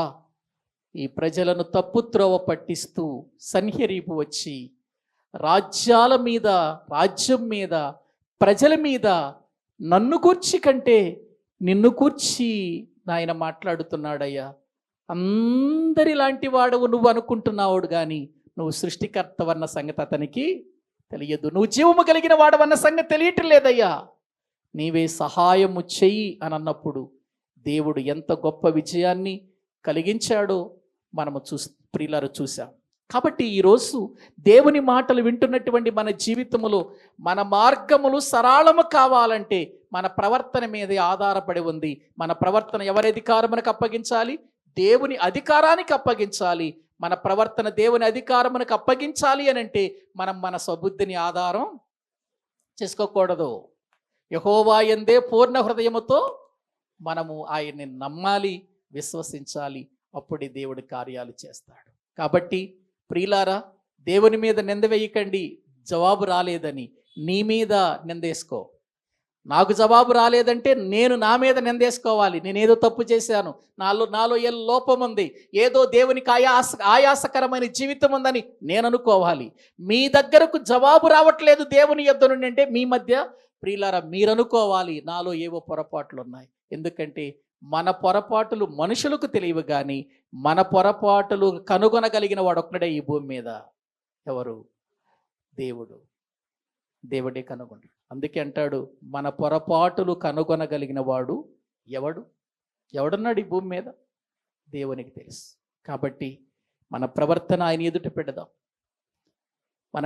ఈ ప్రజలను తప్పుత్రోవ పట్టిస్తూ సన్హెరీబు వచ్చి రాజ్యాల మీద, రాజ్యం మీద, ప్రజల మీద నన్ను కూర్చి కంటే నిన్ను కూర్చి నాయన మాట్లాడుతున్నాడయ్యా. అందరిలాంటి వాడవు నువ్వు అనుకుంటున్నావుడు, కానీ నువ్వు సృష్టికర్తవన్న సంగతి అతనికి తెలియదు, నువ్వు జీవము కలిగిన వాడవన్న సంగతి తెలియటం లేదయ్యా, నీవే సహాయము చెయ్యి అని అన్నప్పుడు దేవుడు ఎంత గొప్ప విజయాన్ని కలిగించాడో మనము ప్రియులారా చూసాం. కాబట్టి ఈరోజు దేవుని మాటలు వింటున్నటువంటి మన జీవితములో మన మార్గములు సరళము కావాలంటే మన ప్రవర్తన మీదే ఆధారపడి ఉంది. మన ప్రవర్తన ఎవరి అధికారమునకు అప్పగించాలి? దేవుని అధికారానికి అప్పగించాలి. మన ప్రవర్తన దేవుని అధికారమునకు అప్పగించాలి అని అంటే మనం మన స్వబుద్ధిని ఆధారం చేసుకోకూడదు. యెహోవా యందే పూర్ణ హృదయముతో మనము ఆయన్ని నమ్మాలి, విశ్వసించాలి. అప్పుడే దేవుడి కార్యాలు చేస్తాడు. కాబట్టి ప్రియులారా, దేవుని మీద నింద వేయకండి జవాబు రాలేదని. నీ మీద నిందేసుకో. నాకు జవాబు రాలేదంటే నేను నా మీద నిందేసుకోవాలి. నేనేదో తప్పు చేశాను, నాలో ఏ లోపం ఉంది, ఏదో దేవునికి ఆయాసకరమైన జీవితం ఉందని నేను అనుకోవాలి. మీ దగ్గరకు జవాబు రావట్లేదు దేవుని యొద్ద నుండి అంటే మీ మధ్య ప్రియులారా మీరు అనుకోవాలి, నాలో ఏవో పొరపాట్లు ఉన్నాయి. ఎందుకంటే మన పొరపాటులు మనుషులకు తెలియవు, కానీ మన పొరపాటులు కనుగొనగలిగిన వాడు ఒక్కడే ఈ భూమి మీద. ఎవరు? దేవుడు. దేవుడే కనుగొంటాడు. అందుకే అంటాడు, మన పొరపాటులు కనుగొనగలిగిన వాడు ఎవడున్నాడు ఈ భూమి మీద? దేవునికి తెలుసు. కాబట్టి మన ప్రవర్తన ఆయన ఎదుట పెడదాం. మన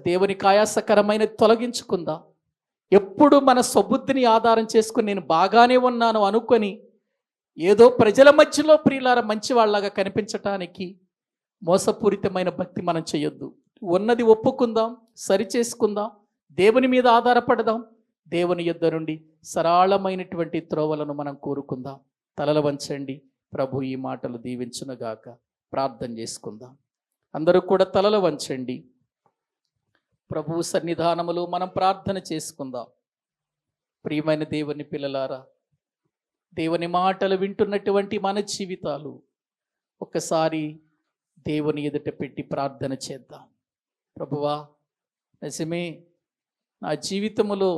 దేవునికి ఆయాసకరమైన తొలగించుకుందాం. ఎప్పుడు మన స్వబుద్ధిని ఆధారం చేసుకుని నేను బాగానే ఉన్నాను అనుకొని ఏదో ప్రజల మధ్యలో ప్రియులారా మంచి వాళ్ళగా కనిపించటానికి మోసపూరితమైన భక్తి మనం చేయొద్దు. ఉన్నది ఒప్పుకుందాం, సరిచేసుకుందాం, దేవుని మీద ఆధారపడదాం. దేవుని యొద్ద నుండి సరళమైనటువంటి త్రోవలను మనం కోరుకుందాం. తలలు వంచండి. ప్రభు ఈ మాటలు దీవించునుగాక. ప్రార్థన చేసుకుందాం. అందరూ కూడా తలలు వంచండి. ప్రభు సన్నిధానములో మనం ప్రార్థన చేసుకుందాం. ప్రియమైన దేవుని పిల్లలారా, దేవుని మాటలు వింటున్నటువంటి మన జీవితాలు ఒక్కసారి దేవుని ఎదుట పెట్టి ప్రార్థన చేద్దాం. ప్రభువా, నిజమే, నా జీవితములో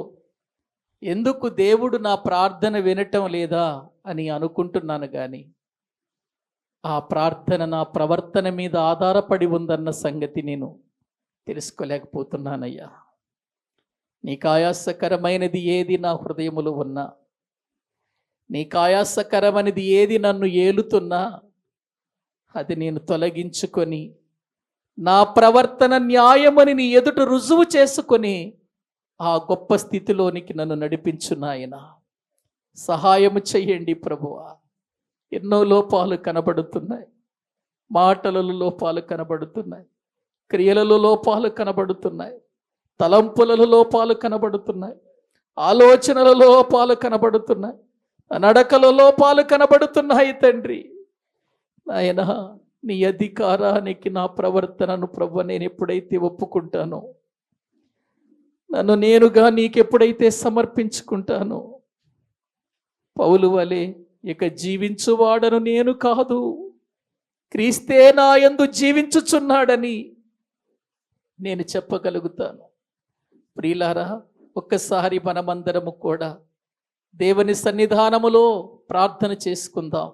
ఎందుకు దేవుడు నా ప్రార్థన వినటం లేదా అని అనుకుంటున్నాను, కానీ ఆ ప్రార్థన నా ప్రవర్తన మీద ఆధారపడి ఉందన్న సంగతి నేను తెలుసుకోలేకపోతున్నానయ్యా. నీకు ఆయాసకరమైనది ఏది నా హృదయములో ఉన్నా, నీకు ఆయాసకరమైనది ఏది నన్ను ఏలుతున్నా అది నేను తొలగించుకొని నా ప్రవర్తన న్యాయమని నీ ఎదుట రుజువు చేసుకొని ఆ గొప్ప స్థితిలోనికి నన్ను నడిపించు నాయనా. సహాయము చెయ్యండి ప్రభువా. ఎన్నో లోపాలు కనబడుతున్నాయి, మాటలలో లోపాలు కనబడుతున్నాయి, క్రియలలో లోపాలు కనబడుతున్నాయి, తలంపులలో లోపాలు కనబడుతున్నాయి, ఆలోచనల లోపాలు కనబడుతున్నాయి, నడకలో లోపాలు కనబడుతున్నాయి. తండ్రి నాయనా, నీ అధికారానికి నా ప్రవర్తనను ప్రభు నేను ఎప్పుడైతే ఒప్పుకుంటానో నన్ను నేనుగా నీకెప్పుడైతే సమర్పించుకుంటానో, పౌలు వలె ఇక జీవించువాడను నేను కాదు, క్రీస్తే నా యందు జీవించుచున్నాడని నేను చెప్పగలుగుతాను. ప్రియులారా, ఒక్కసారి మనమందరము కూడా దేవుని సన్నిధానములో ప్రార్థన చేసుకుందాం.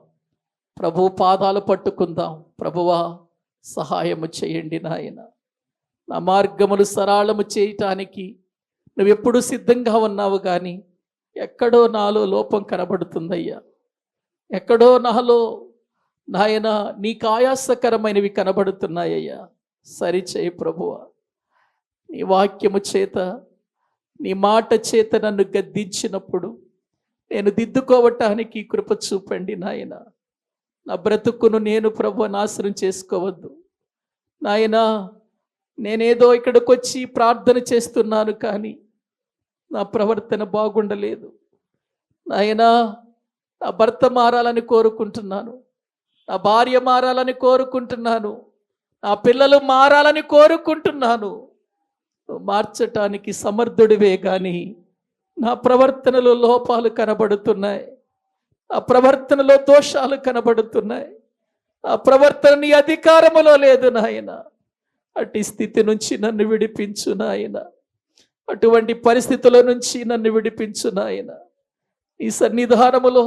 ప్రభు పాదాలు పట్టుకుందాం. ప్రభువా, సహాయము చేయండి నాయన. నా మార్గములు సరళము చేయటానికి నువ్వెప్పుడు సిద్ధంగా ఉన్నావు, కానీ ఎక్కడో నాలో లోపం కనబడుతుందయ్యా. ఎక్కడో నాలో నాయన నీకు ఆయాసకరమైనవి కనబడుతున్నాయ్యా. సరిచేయి ప్రభువా. నీ వాక్యము చేత, నీ మాట చేత నన్ను గద్దించినప్పుడు నేను దిద్దుకోవటానికి కృప చూపండి నాయన. నా బ్రతుకును నేను ప్రభు నాశనం చేసుకోవద్దు నాయన. నేనేదో ఇక్కడికి వచ్చి ప్రార్థన చేస్తున్నాను, కానీ నా ప్రవర్తన బాగుండలేదు నాయనా. నా భర్త మారాలని కోరుకుంటున్నాను, నా భార్య మారాలని కోరుకుంటున్నాను, నా పిల్లలు మారాలని కోరుకుంటున్నాను. నువ్వు మార్చటానికి సమర్థుడివే, కానీ నా ప్రవర్తనలో లోపాలు కనబడుతున్నాయి, నా ప్రవర్తనలో దోషాలు కనబడుతున్నాయి, నా ప్రవర్తన నీ అధికారములో లేదు నాయన. అటు స్థితి నుంచి నన్ను విడిపించు నాయన. అటువంటి పరిస్థితుల నుంచి నన్ను విడిపించు నాయన. ఈ సన్నిధానములో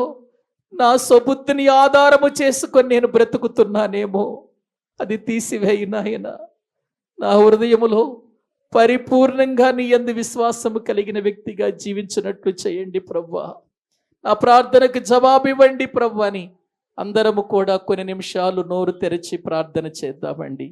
నా స్వబుద్ధిని ఆధారము చేసుకొని నేను బ్రతుకుతున్నానేమో, అది తీసివేయి నాయన. నా హృదయములో పరిపూర్ణంగా నీ యందు విశ్వాసము కలిగిన వ్యక్తిగా జీవించినట్లు చేయండి ప్రభువా. నా ప్రార్థనకు జవాబు ఇవ్వండి ప్రభు అని అందరము కూడా కొన్ని నిమిషాలు నోరు తెరిచి ప్రార్థన చేద్దామండి.